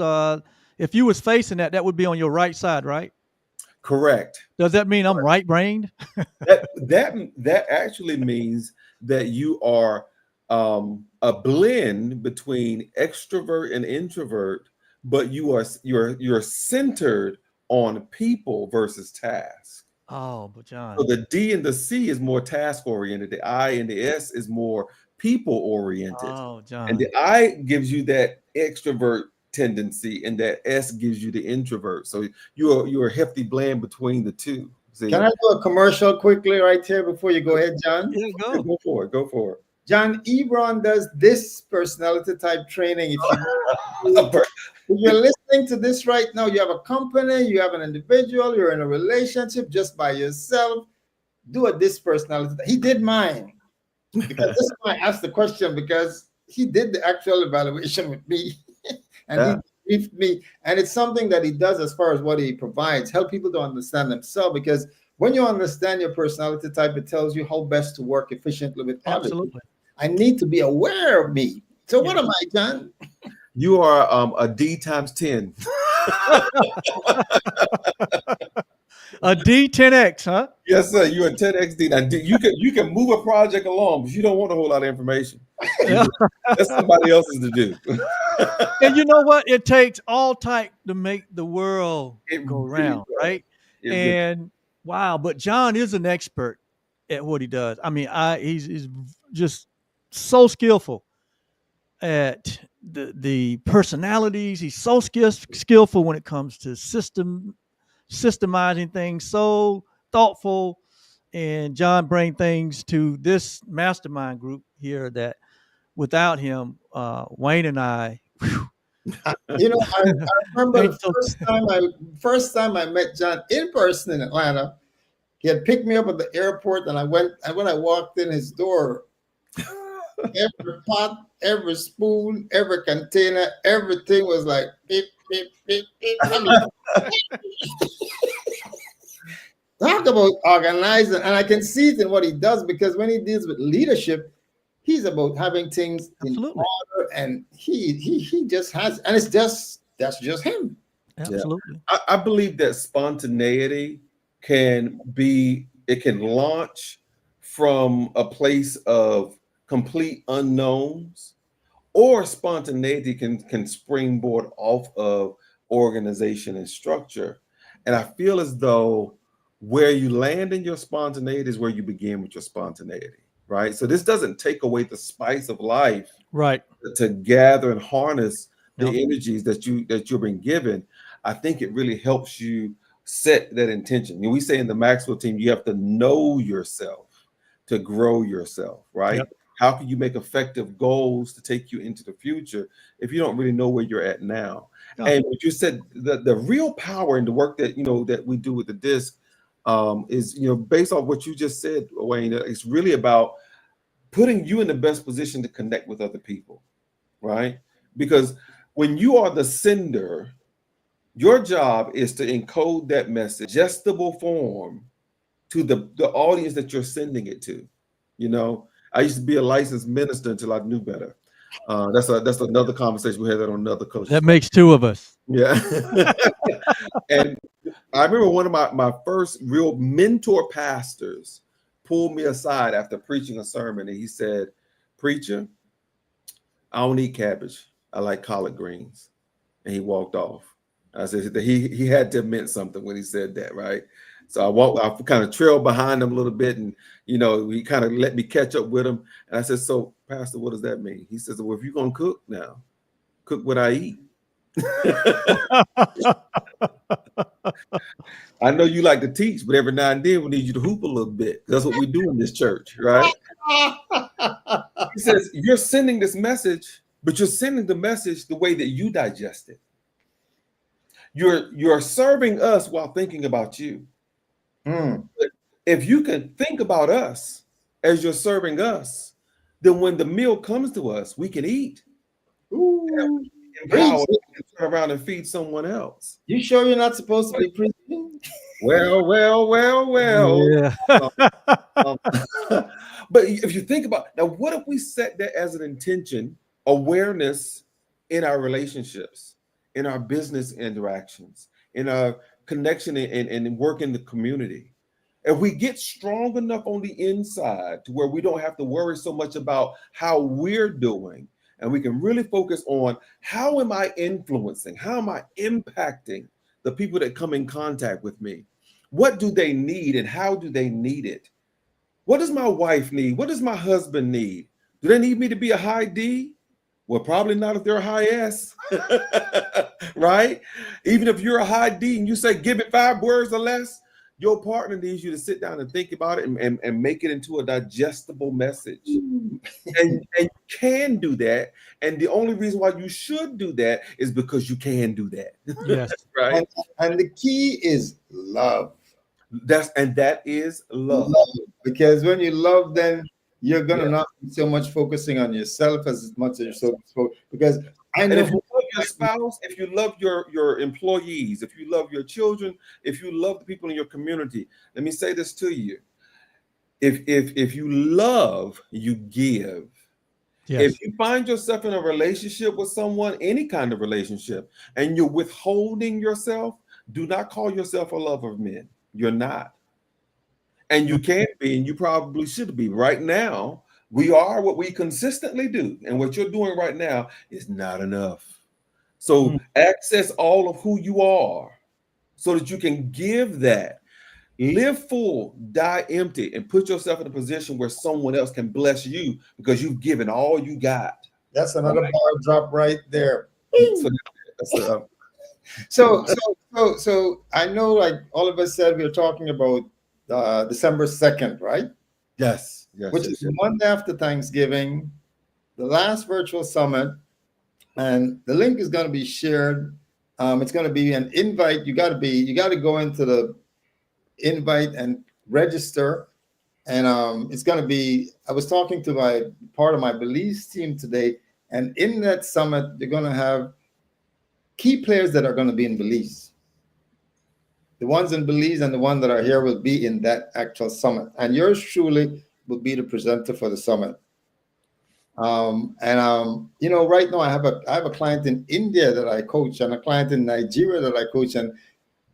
if you was facing that, that would be on your right side, right? Correct. Does that mean I'm right brained? That actually means that you are a blend between extrovert and introvert, but you're centered on people versus task. Oh, but John. So the D and the C is more task oriented. The I and the S is more people oriented. Oh, And John. the I gives you that extrovert tendency, and that S gives you the introvert. So you're a hefty blend between the two. See? Can I do a commercial quickly right here before you go ahead, John? Yeah, Yeah, go for it. Go for it. John Ebron does this personality type training. If you're listening to this right now, you have a company, you have an individual, you're in a relationship just by yourself, do a this personality. He did mine. Because this is why I asked the question, because he did the actual evaluation with me and he briefed me. And it's something that he does as far as what he provides, help people to understand themselves. Because when you understand your personality type, it tells you how best to work efficiently with others. absolutely. I need to be aware of me. So what am I, John? You are a D times 10. A D10X, huh? Yes, sir. You're a 10X D. Now, you can move a project along, but you don't want a whole lot of information. Yeah. That's somebody else's to do. And you know what? It takes all type to make the world It go really round, does. right? It really- And wow, but John is an expert at what he does. I mean, he's just so skillful at the personalities. He's so skillful when it comes to systemizing things, so thoughtful. And John bring things to this mastermind group here that without him, Wayne and I, You know, I remember the first time I met John in person in Atlanta. He had picked me up at the airport, and when I walked in his door, every pot, every spoon, every container, everything was like beep, beep, beep, beep. I mean, talk about organizing, and I can see it in what he does, because when he deals with leadership, He's about having things in Absolutely. order, and he just has, and it's just that's just him. Yeah. Absolutely. I believe that spontaneity it can launch from a place of complete unknowns, or spontaneity can springboard off of organization and structure. And I feel as though where you land in your spontaneity is where you begin with your spontaneity, right? So this doesn't take away the spice of life Right. to gather and harness Yep. the energies that you've been given. I think it really helps you set that intention. We say in the Maxwell team, you have to know yourself to grow yourself, right? Yep. How can you make effective goals to take you into the future if you don't really know where you're at now? Yeah. And what you said, the real power in the work that that we do with the disc is based on what you just said, Wayne. It's really about putting you in the best position to connect with other people, right? Because when you are the sender, your job is to encode that message, digestible form, to the audience that you're sending it to. I used to be a licensed minister until I knew better. That's another conversation. We had that on another coach's That call. makes two of us. Yeah. And I remember one of my first real mentor pastors pulled me aside after preaching a sermon, and he said, "Preacher, I don't eat cabbage. I like collard greens." And he walked off. I said that he had to have meant something when he said that, right? So I kind of trailed behind him a little bit, and he kind of let me catch up with him. And I said, "So, Pastor, what does that mean?" He says, "Well, if you're gonna cook now, cook what I eat." I know you like to teach, but every now and then we need you to hoop a little bit. That's what we do in this church, right? He says, "You're sending this message, but you're sending the message the way that you digest it. You're serving us while thinking about you. Hmm. If you can think about us as you're serving us, then when the meal comes to us, we can eat, Ooh. Preach. empower, and turn around and feed someone else." You sure you're not supposed to be preaching? Well, well, well, well. Yeah. Um, but if you think about now, what if we set that as an intention, awareness in our relationships, in our business interactions, in our connection and work in the community? If we get strong enough on the inside to where we don't have to worry so much about how we're doing, and we can really focus on how am I influencing, how am I impacting the people that come in contact with me? What do they need and how do they need it? What does my wife need? What does my husband need? Do they need me to be a high D? Well, probably not if they're a high S, right? Even if you're a high D and you say, give it 5 words or less, your partner needs you to sit down and think about it and make it into a digestible message. And you can do that. And the only reason why you should do that is because you can do that. Yes. Right? And the key is love. That is love. Love. Because when you love, then you're gonna not be so much focusing on yourself as much as you're so because I And know if you love your spouse, if you love your employees, if you love your children, if you love the people in your community, let me say this to you. If you love, you give. Yes. If you find yourself in a relationship with someone, any kind of relationship, and you're withholding yourself, do not call yourself a lover of men. You're not. And you can't be, and you probably should be. Right now, we are what we consistently do. And what you're doing right now is not enough. So access all of who you are so that you can give that. Live full, die empty, and put yourself in a position where someone else can bless you because you've given all you got. that's another bar drop right there. So that's So I know, like all of us said, we were talking about December 2nd, right? yes, Which is the month after Thanksgiving, the last virtual summit, and the link is going to be shared. It's going to be an invite. You got to go into the invite and register. And it's going to be. I was talking to my part of my Belize team today, and in that summit, they're going to have key players that are going to be in Belize. The ones in Belize and the ones that are here will be in that actual summit. And yours truly will be the presenter for the summit. Right now I have a client in India that I coach and a client in Nigeria that I coach, and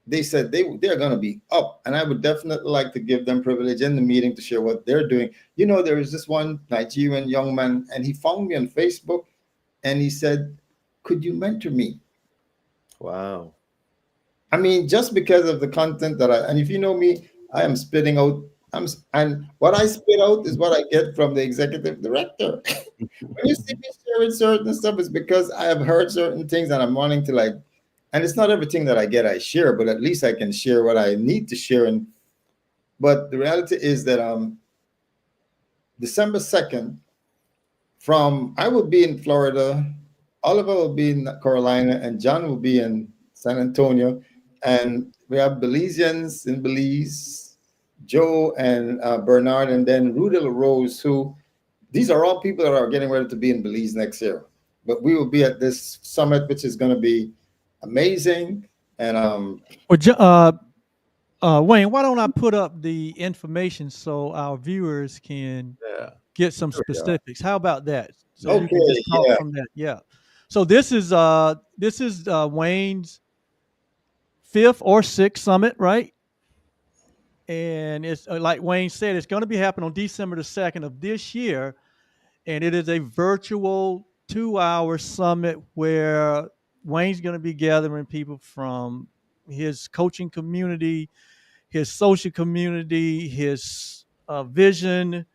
they said they're going to be up, and I would definitely like to give them privilege in the meeting to share what they're doing. There is this one Nigerian young man, and he found me on Facebook, and he said, "Could you mentor me?" Wow. I mean, just because of the content and if you know me, I am spitting out. And what I spit out is what I get from the executive director. When you see me sharing certain stuff, it's because I have heard certain things and I'm wanting to and it's not everything that I get I share, but at least I can share what I need to share. But the reality is that December 2nd, I will be in Florida, Oliver will be in Carolina, and John will be in San Antonio. And we have Belizeans in Belize, Joe and Bernard, and then Rudy LaRose, who these are all people that are getting ready to be in Belize next year. But we will be at this summit, which is going to be amazing. And Wayne, why don't I put up the information so our viewers can Yeah. get some Here we are. specifics? How about that? So you can okay, just talk yeah, from that. Yeah. So this is Wayne's fifth or sixth summit, right? And it's like Wayne said, it's going to be happening on December the 2nd of this year, and it is a virtual 2-hour summit where Wayne's going to be gathering people from his coaching community, his social community, his vision,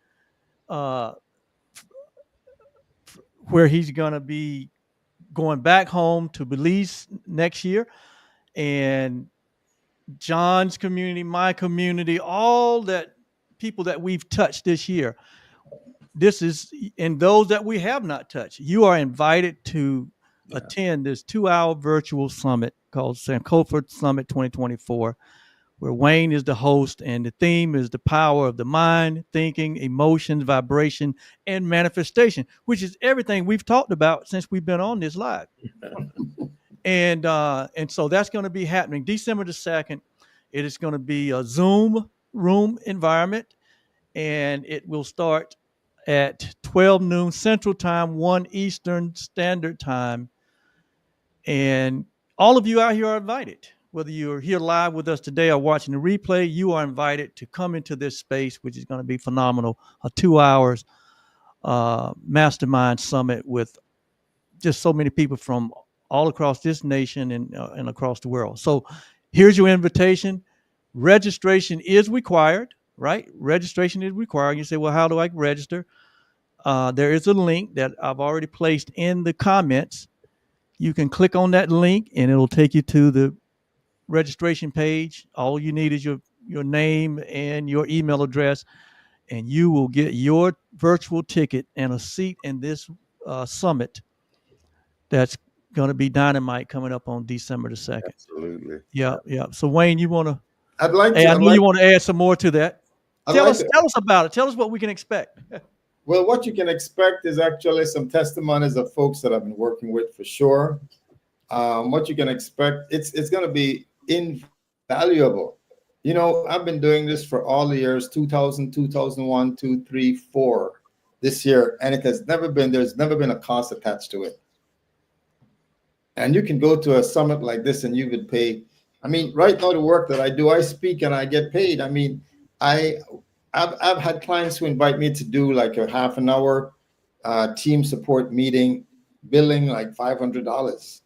uh, where he's going to be going back home to Belize next year, and John's community, my community, all that people that we've touched this year. This is, and those that we have not touched, you are invited to Yeah. attend this 2-hour virtual summit called Sankofa Summit 2024, where Wayne is the host, and the theme is the power of the mind, thinking, emotions, vibration, and manifestation, which is everything we've talked about since we've been on this live. And so that's going to be happening December the 2nd. It is going to be a Zoom room environment, and it will start at 12 noon Central Time, 1 Eastern Standard Time. And all of you out here are invited. Whether you're here live with us today or watching the replay, you are invited to come into this space, which is going to be phenomenal. A 2 hours mastermind summit with just so many people from all across this nation and across the world. So here's your invitation. Registration is required, right? Registration is required. You say, well, how do I register? There is a link that I've already placed in the comments. You can click on that link and it'll take you to the registration page. All you need is your name and your email address, and you will get your virtual ticket and a seat in this summit that's going to be dynamite coming up on December the 2nd. Absolutely. Yeah, yeah. So Wayne, you want to? I'd like Hey, to. I I'd know like. you want to add some more to that. I'd Tell like us, to. tell us about it. Tell us what we can expect. Well, what you can expect is actually some testimonies of folks that I've been working with for sure. What you can expect, it's going to be invaluable. I've been doing this for all the years, 2000, 2001, 2, 3, 4 this year, and there's never been a cost attached to it. And you can go to a summit like this and you would pay. I mean, right now the work that I do, I speak and I get paid. I mean, I've had clients who invite me to do like a half an hour team support meeting, billing like $500.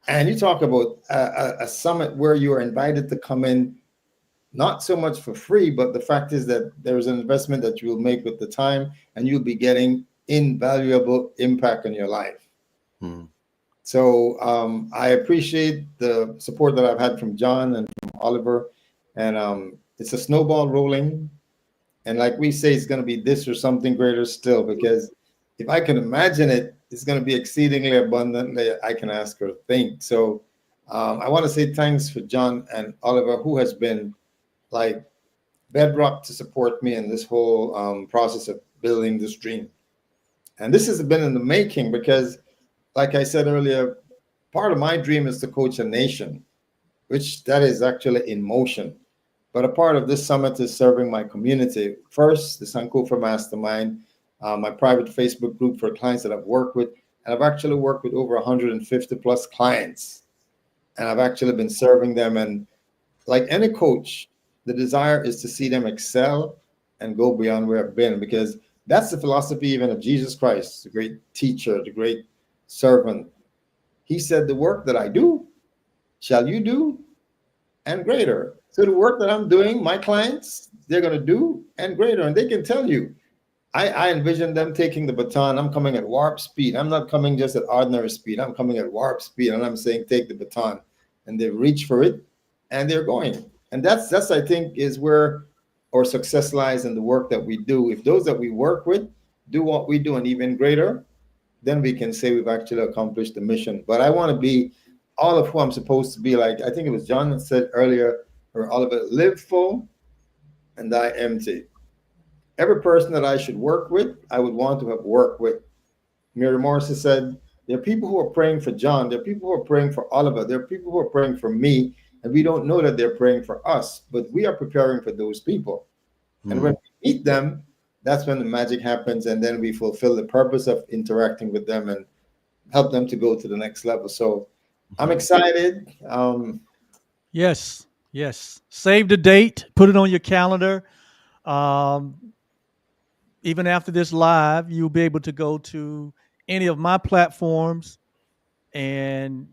And you talk about a summit where you are invited to come in, not so much for free, but the fact is that there's an investment that you will make with the time, and you'll be getting invaluable impact on your life. So I appreciate the support that I've had from John and from Oliver, and it's a snowball rolling. And like we say, it's going to be this or something greater still, because if I can imagine it, it's going to be exceedingly abundantly I can ask or think. So I want to say thanks for John and Oliver, who has been like bedrock to support me in this whole process of building this dream. And this has been in the making because, like I said earlier, part of my dream is to coach a nation, which that is actually in motion. But a part of this summit is serving my community. First, the Sankofa Mastermind, my private Facebook group for clients that I've worked with. And I've actually worked with over 150 plus clients. And I've actually been serving them. And like any coach, the desire is to see them excel and go beyond where I've been, because that's the philosophy even of Jesus Christ, the great teacher, the great servant. He said, the work that I do, shall you do, and greater. So the work that I'm doing, my clients, they're going to do and greater. And they can tell you, I envision them taking the baton. I'm coming at warp speed. I'm not coming just at ordinary speed. I'm coming at warp speed. And I'm saying, take the baton. And they reach for it and they're going. And that's I think, is where our success lies in the work that we do. If those that we work with do what we do and even greater, then we can say we've actually accomplished the mission. But I want to be all of who I'm supposed to be. Like I think it was John that said earlier, or all of it, live full and die empty. Every person that I should work with, I would want to have worked with. Mary Morrissey said, there are people who are praying for John. There are people who are praying for Oliver. There are people who are praying for me. And we don't know that they're praying for us, but we are preparing for those people. And when we meet them, that's when the magic happens. And then we fulfill the purpose of interacting with them and help them to go to the next level. So I'm excited. Yes, yes. Save the date, put it on your calendar. Even after this live, you'll be able to go to any of my platforms and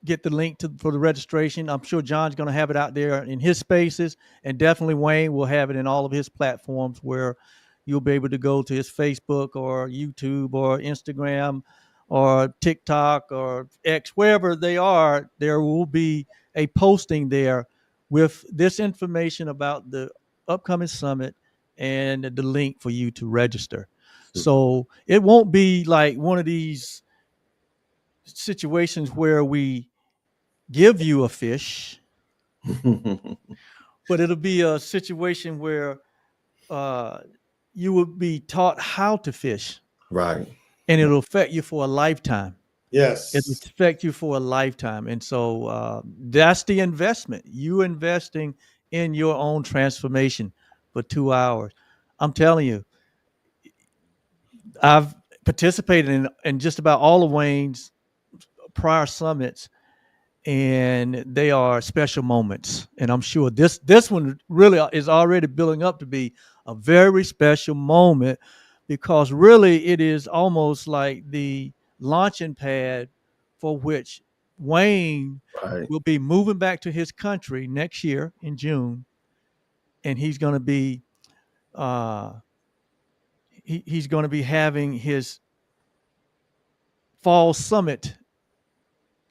get the link for the registration. I'm sure John's going to have it out there in his spaces, and definitely Wayne will have it in all of his platforms, where you'll be able to go to his Facebook or YouTube or Instagram or TikTok or X, wherever they are. There will be a posting there with this information about the upcoming summit and the link for you to register. So it won't be like one of these situations where we give you a fish, but it'll be a situation where you will be taught how to fish, Right. and it'll affect you for a lifetime. It'll Yes. affect you for a lifetime. And so that's the investment. You investing in your own transformation for 2 hours. I'm telling you, I've participated in just about all of Wayne's prior summits, and they are special moments. And I'm sure this one really is already building up to be a very special moment, because really it is almost like the launching pad for which Wayne Right. will be moving back to his country next year in June, and he's going to be uh, he's going to be having his fall summit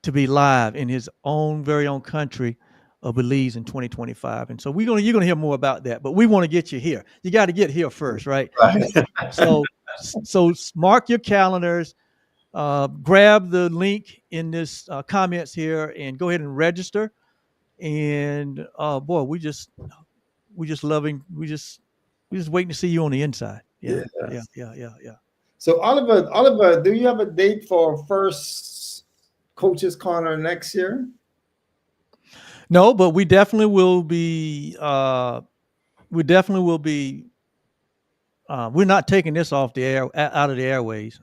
to be live in his own very own country of Belize in 2025. And so you're gonna hear more about that, but we want to get you here. You got to get here first, right? Right. So mark your calendars, grab the link in this comments here, and go ahead and register. And boy, we just loving we just waiting to see you on the inside. Yeah, Yes. yeah. So Oliver, do you have a date for first Coaches Corner next year? No, but we definitely will be. We definitely will be. We're not taking this off the air, out of the airways.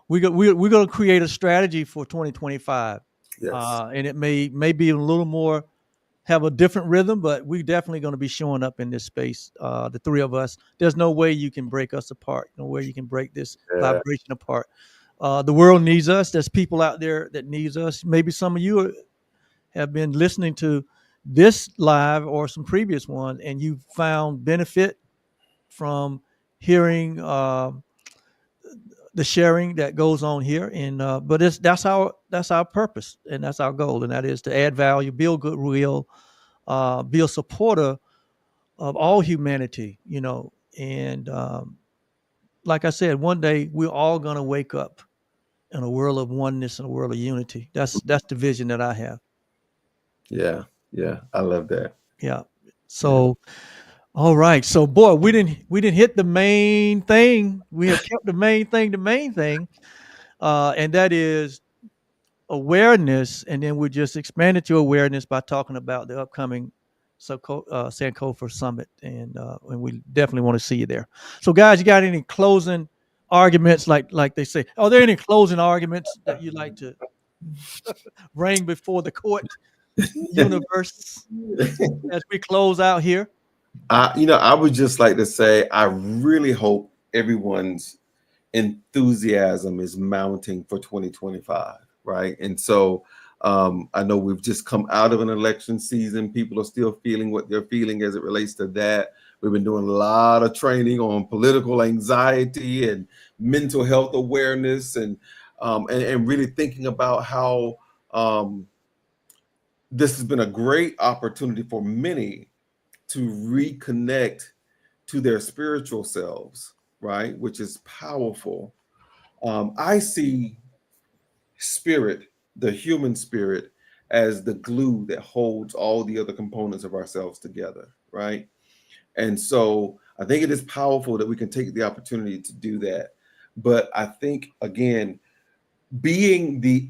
We're going to create a strategy for 2025, Yes. and it may be a little more, have a different rhythm, but we're definitely going to be showing up in this space. The three of us. There's no way you can break us apart. No way you can break this Yeah. vibration apart. The world needs us. There's people out there that needs us. Maybe some of you have been listening to this live or some previous ones, and you found benefit from hearing the sharing that goes on here. And but that's our purpose, and that's our goal, and that is to add value, build goodwill, be a supporter of all humanity. And like I said, one day we're all going to wake up in a world of oneness and a world of unity. That's the vision that I have. Yeah. Yeah. I love that. Yeah. So, all right. So, boy, we didn't hit the main thing. We have kept the main thing, and that is awareness. And then we just expanded to awareness by talking about the upcoming Sankofa Summit, and we definitely want to see you there. So, guys, you got any closing arguments, like they say? Are there any closing arguments that you like to bring before the court universe as we close out here? I would just like to say, I really hope everyone's enthusiasm is mounting for 2025, right? And so I know we've just come out of an election season. People are still feeling what they're feeling as it relates to that. We've been doing a lot of training on political anxiety and mental health awareness, and really thinking about how this has been a great opportunity for many to reconnect to their spiritual selves, right? Which is powerful. I see spirit, the human spirit, as the glue that holds all the other components of ourselves together, right? And so I think it is powerful that we can take the opportunity to do that. But I think, again, being the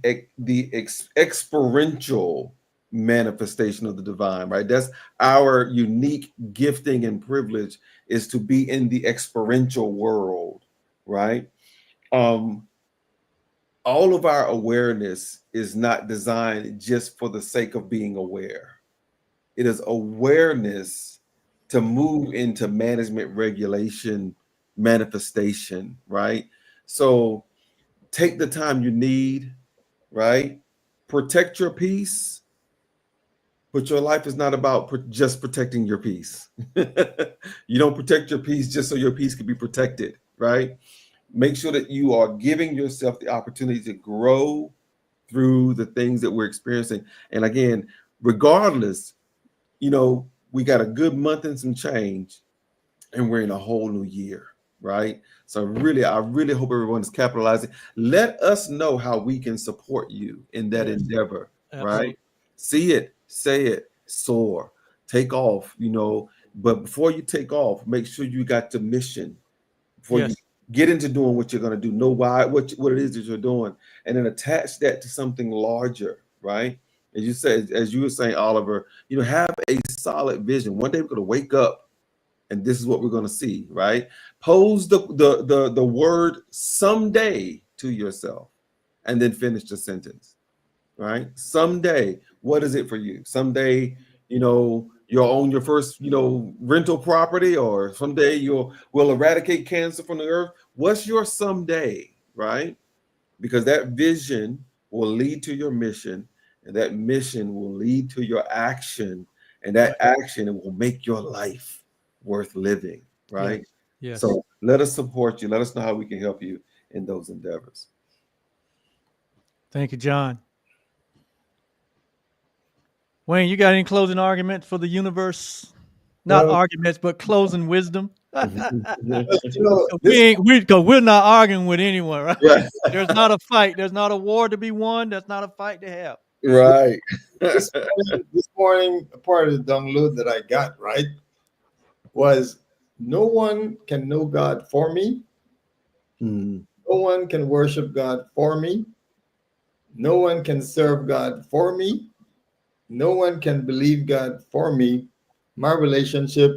experiential manifestation of the divine, right? That's our unique gifting and privilege, is to be in the experiential world, right? All of our awareness is not designed just for the sake of being aware. It is awareness to move into management, regulation, manifestation, right? So take the time you need, right? Protect your peace, but your life is not about just protecting your peace. You don't protect your peace just so your peace can be protected, right? Make sure that you are giving yourself the opportunity to grow through the things that we're experiencing. And again, regardless, we got a good month and some change, and we're in a whole new year, right? So I really hope everyone is capitalizing. Let us know how we can support you in that endeavor, Absolutely. right? See it, say it, soar, take off, but before you take off, make sure you got the mission before you get into doing what you're going to do. Know why, what it is that you're doing, and then attach that to something larger, right? As you said, as you were saying, Oliver, have a solid vision. One day we're going to wake up and this is what we're going to see, right? Pose the word someday to yourself, and then finish the sentence, right? Someday, what is it for you? Someday, you'll own your first, rental property, or someday will eradicate cancer from the earth. What's your someday, right? Because that vision will lead to your mission, and that mission will lead to your action, and that action will make your life worth living, right? Yes. So let us support you. Let us know how we can help you in those endeavors. Thank you, John. Wayne, you got any closing arguments for the universe? Not Well, arguments, but closing wisdom. this Because we're not arguing with anyone, right? Right. There's not a fight. There's not a war to be won. There's not a fight to have. Right. this morning, a part of the download that I got, right, was no one can know God for me. Mm. No one can worship God for me. No one can serve God for me. No one can believe God for me. My relationship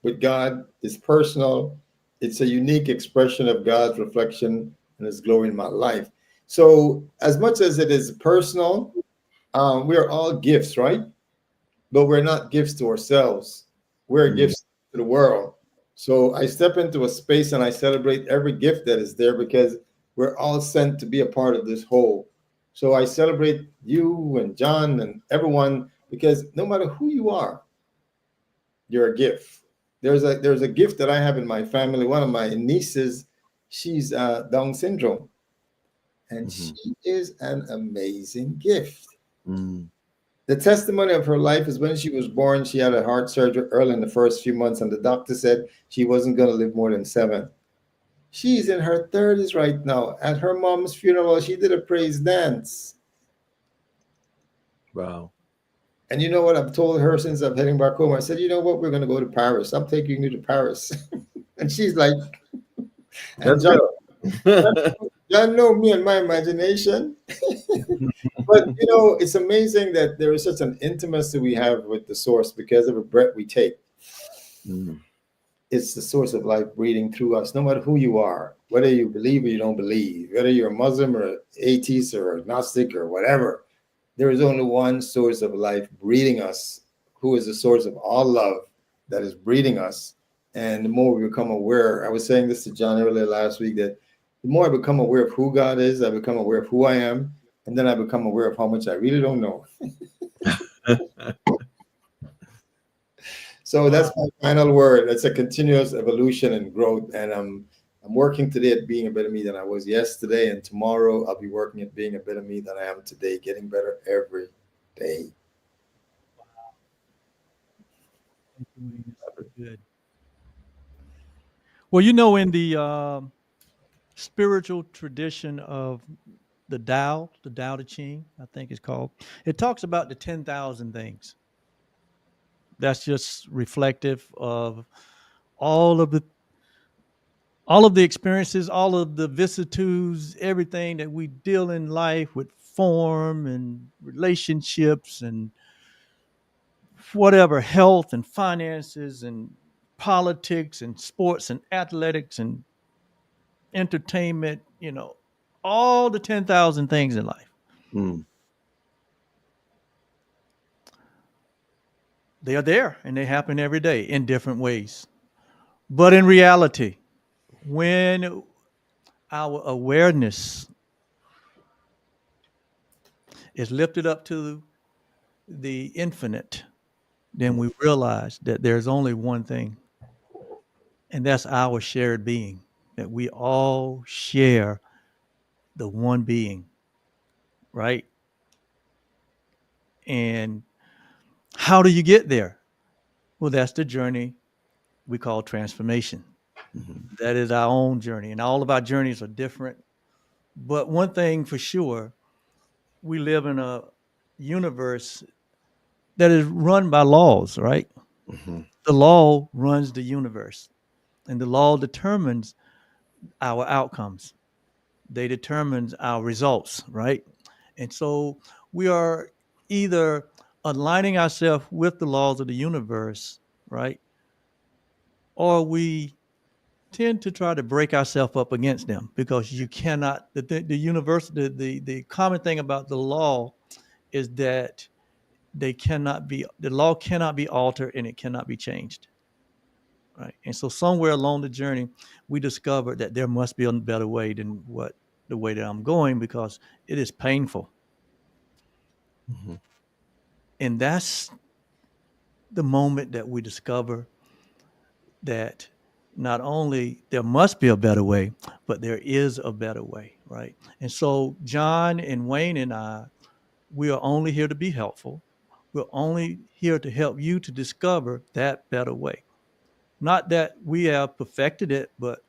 with God is personal. It's a unique expression of God's reflection and His glory in my life. So, as much as it is personal, we are all gifts, right? But we're not gifts to ourselves. We're gifts to the world. So I step into a space and I celebrate every gift that is there, because we're all sent to be a part of this whole. So I celebrate you and John and everyone, because no matter who you are, you're a gift. There's a gift that I have in my family. One of my nieces, she's Down syndrome, and she is an amazing gift. Mm. The testimony of her life is when she was born, she had a heart surgery early in the first few months, and the doctor said she wasn't going to live more than 7. She's in her 30s right now. At her mom's funeral, she did a praise dance. Wow. And you know what? I've told her since I'm heading back home, I said, you know what? We're going to go to Paris. I'm taking you to Paris. And she's like, and That's John know me and my imagination. But you know, it's amazing that there is such an intimacy we have with the source because of the breath we take. Mm, It's the source of life breathing through us, no matter who you are, whether you believe or you don't believe, whether you're a Muslim or atheist or agnostic or whatever. There is only one source of life breathing us, who is the source of all love that is breathing us. And the more we become aware, I was saying this to John earlier last week, that the more I become aware of who God is, I become aware of who I am, and then I become aware of how much I really don't know. So that's Wow. my final word. It's a continuous evolution and growth, and I'm working today at being a better me than I was yesterday, and tomorrow I'll be working at being a better me than I am today, getting better every day. Thank you, Wayne. It's so good. Well, in the spiritual tradition of the Tao Te Ching, I think it's called, it talks about the 10,000 things. That's just reflective of all of the all of the experiences, all of the vicissitudes, everything that we deal in life with form and relationships and whatever, health and finances and politics and sports and athletics and entertainment, all the 10,000 things in life. mm, They are there and they happen every day in different ways. But in reality, when our awareness is lifted up to the infinite, then we realize that there's only one thing, and that's our shared being, that we all share the one being, right? And how do you get there? Well, that's the journey we call transformation. mhm, That is our own journey, and all of our journeys are different. But one thing for sure, we live in a universe that is run by laws, right? mhm, The law runs the universe, and the law determines our outcomes. They determines our results, right? And so we are either aligning ourselves with the laws of the universe, right? Or we tend to try to break ourselves up against them because you cannot the universe the common thing about the law is that the law cannot be altered and it cannot be changed, right? And so somewhere along the journey we discovered that there must be a better way than what the way that I'm going, because it is painful. mhm, And that's the moment that we discover that not only there must be a better way, but there is a better way, right? And so John and Wayne and I, we are only here to be helpful. We're only here to help you to discover that better way. Not that we have perfected it, but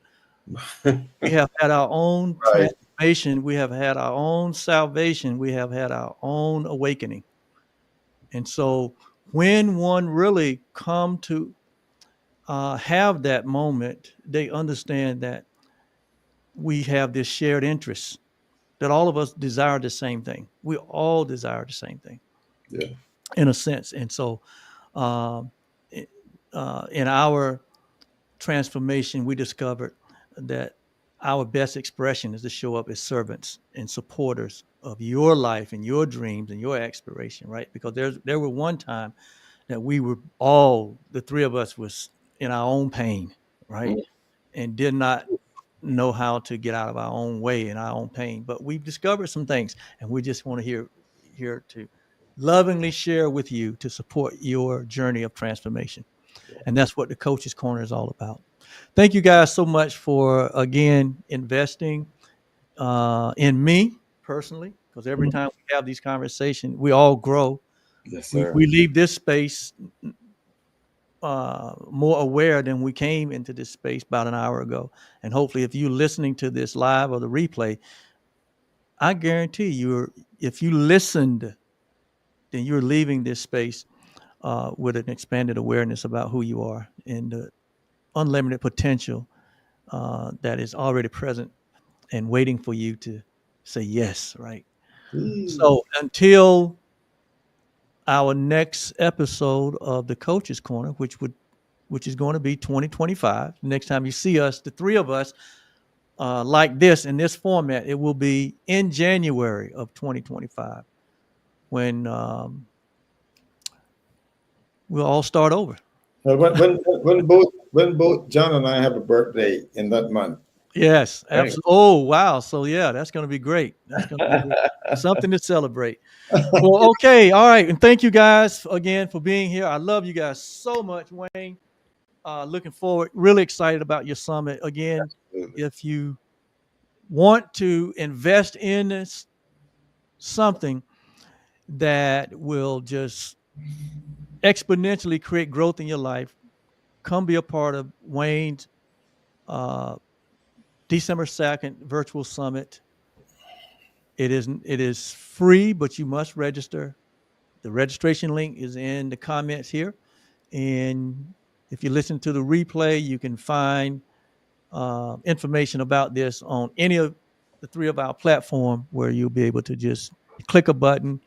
we have had our own Right. transformation. We have had our own salvation. We have had our own awakening. And so when one really come to have that moment, they understand that we have this shared interest, that all of us desire the same thing. We all desire the same thing yeah. in a sense. And so um, in our transformation, we discovered that our best expression is to show up as servants and supporters of your life and your dreams and your aspiration, right? Because there were one time that we were all, the three of us was in our own pain, right? Mm, And did not know how to get out of our own way and our own pain. But we've discovered some things, and we just want to here to lovingly share with you to support your journey of transformation. And that's what the Coach's Corner is all about. Thank you guys so much for again investing in me personally, because every mm. time we have these conversations, we all grow. Yes, We, sir. we leave this space more aware than we came into this space about an hour ago. And hopefully, if you're listening to this live or the replay, I guarantee if you listened, then you're leaving this space with an expanded awareness about who you are and the unlimited potential that is already present and waiting for you to say yes, right? So until our next episode of the Coaches Corner, which is going to be 2025. Next time you see us, the three of us, like this in this format, it will be in January of 2025 when we'll all start over. Well, when both John and I have a birthday in that month. Yes, Right. absolutely. Oh, wow. So yeah, that's going to be great. That's going to be something to celebrate. Well, okay, all right, and thank you guys again for being here. I love you guys so much, Wayne. Looking forward, really excited about your summit. Again, Absolutely. if you want to invest in this, something that will just exponentially create growth in your life, come be a part of Wayne's uh, December 2nd virtual summit. It is free, but you must register. The registration link is in the comments here. And if you listen to the replay, you can find information about this on any of the three of our platform, where you'll be able to just click a button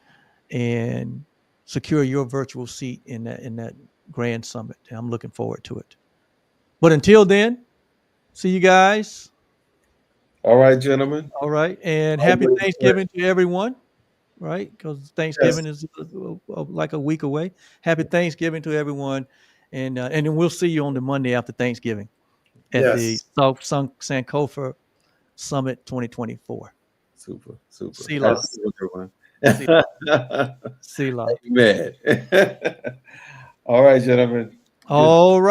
and secure your virtual seat in that grand summit. And I'm looking forward to it. But until then, see you guys. All right, gentlemen. All right, and happy Thanksgiving to everyone. Right, because Thanksgiving is like a week away. Happy Thanksgiving to everyone, and then we'll see you on the Monday after Thanksgiving at the Yes. Sankofa Summit 2024. Super, super. See la. Everyone. See, see la. Amen. All right, gentlemen. Good. All right.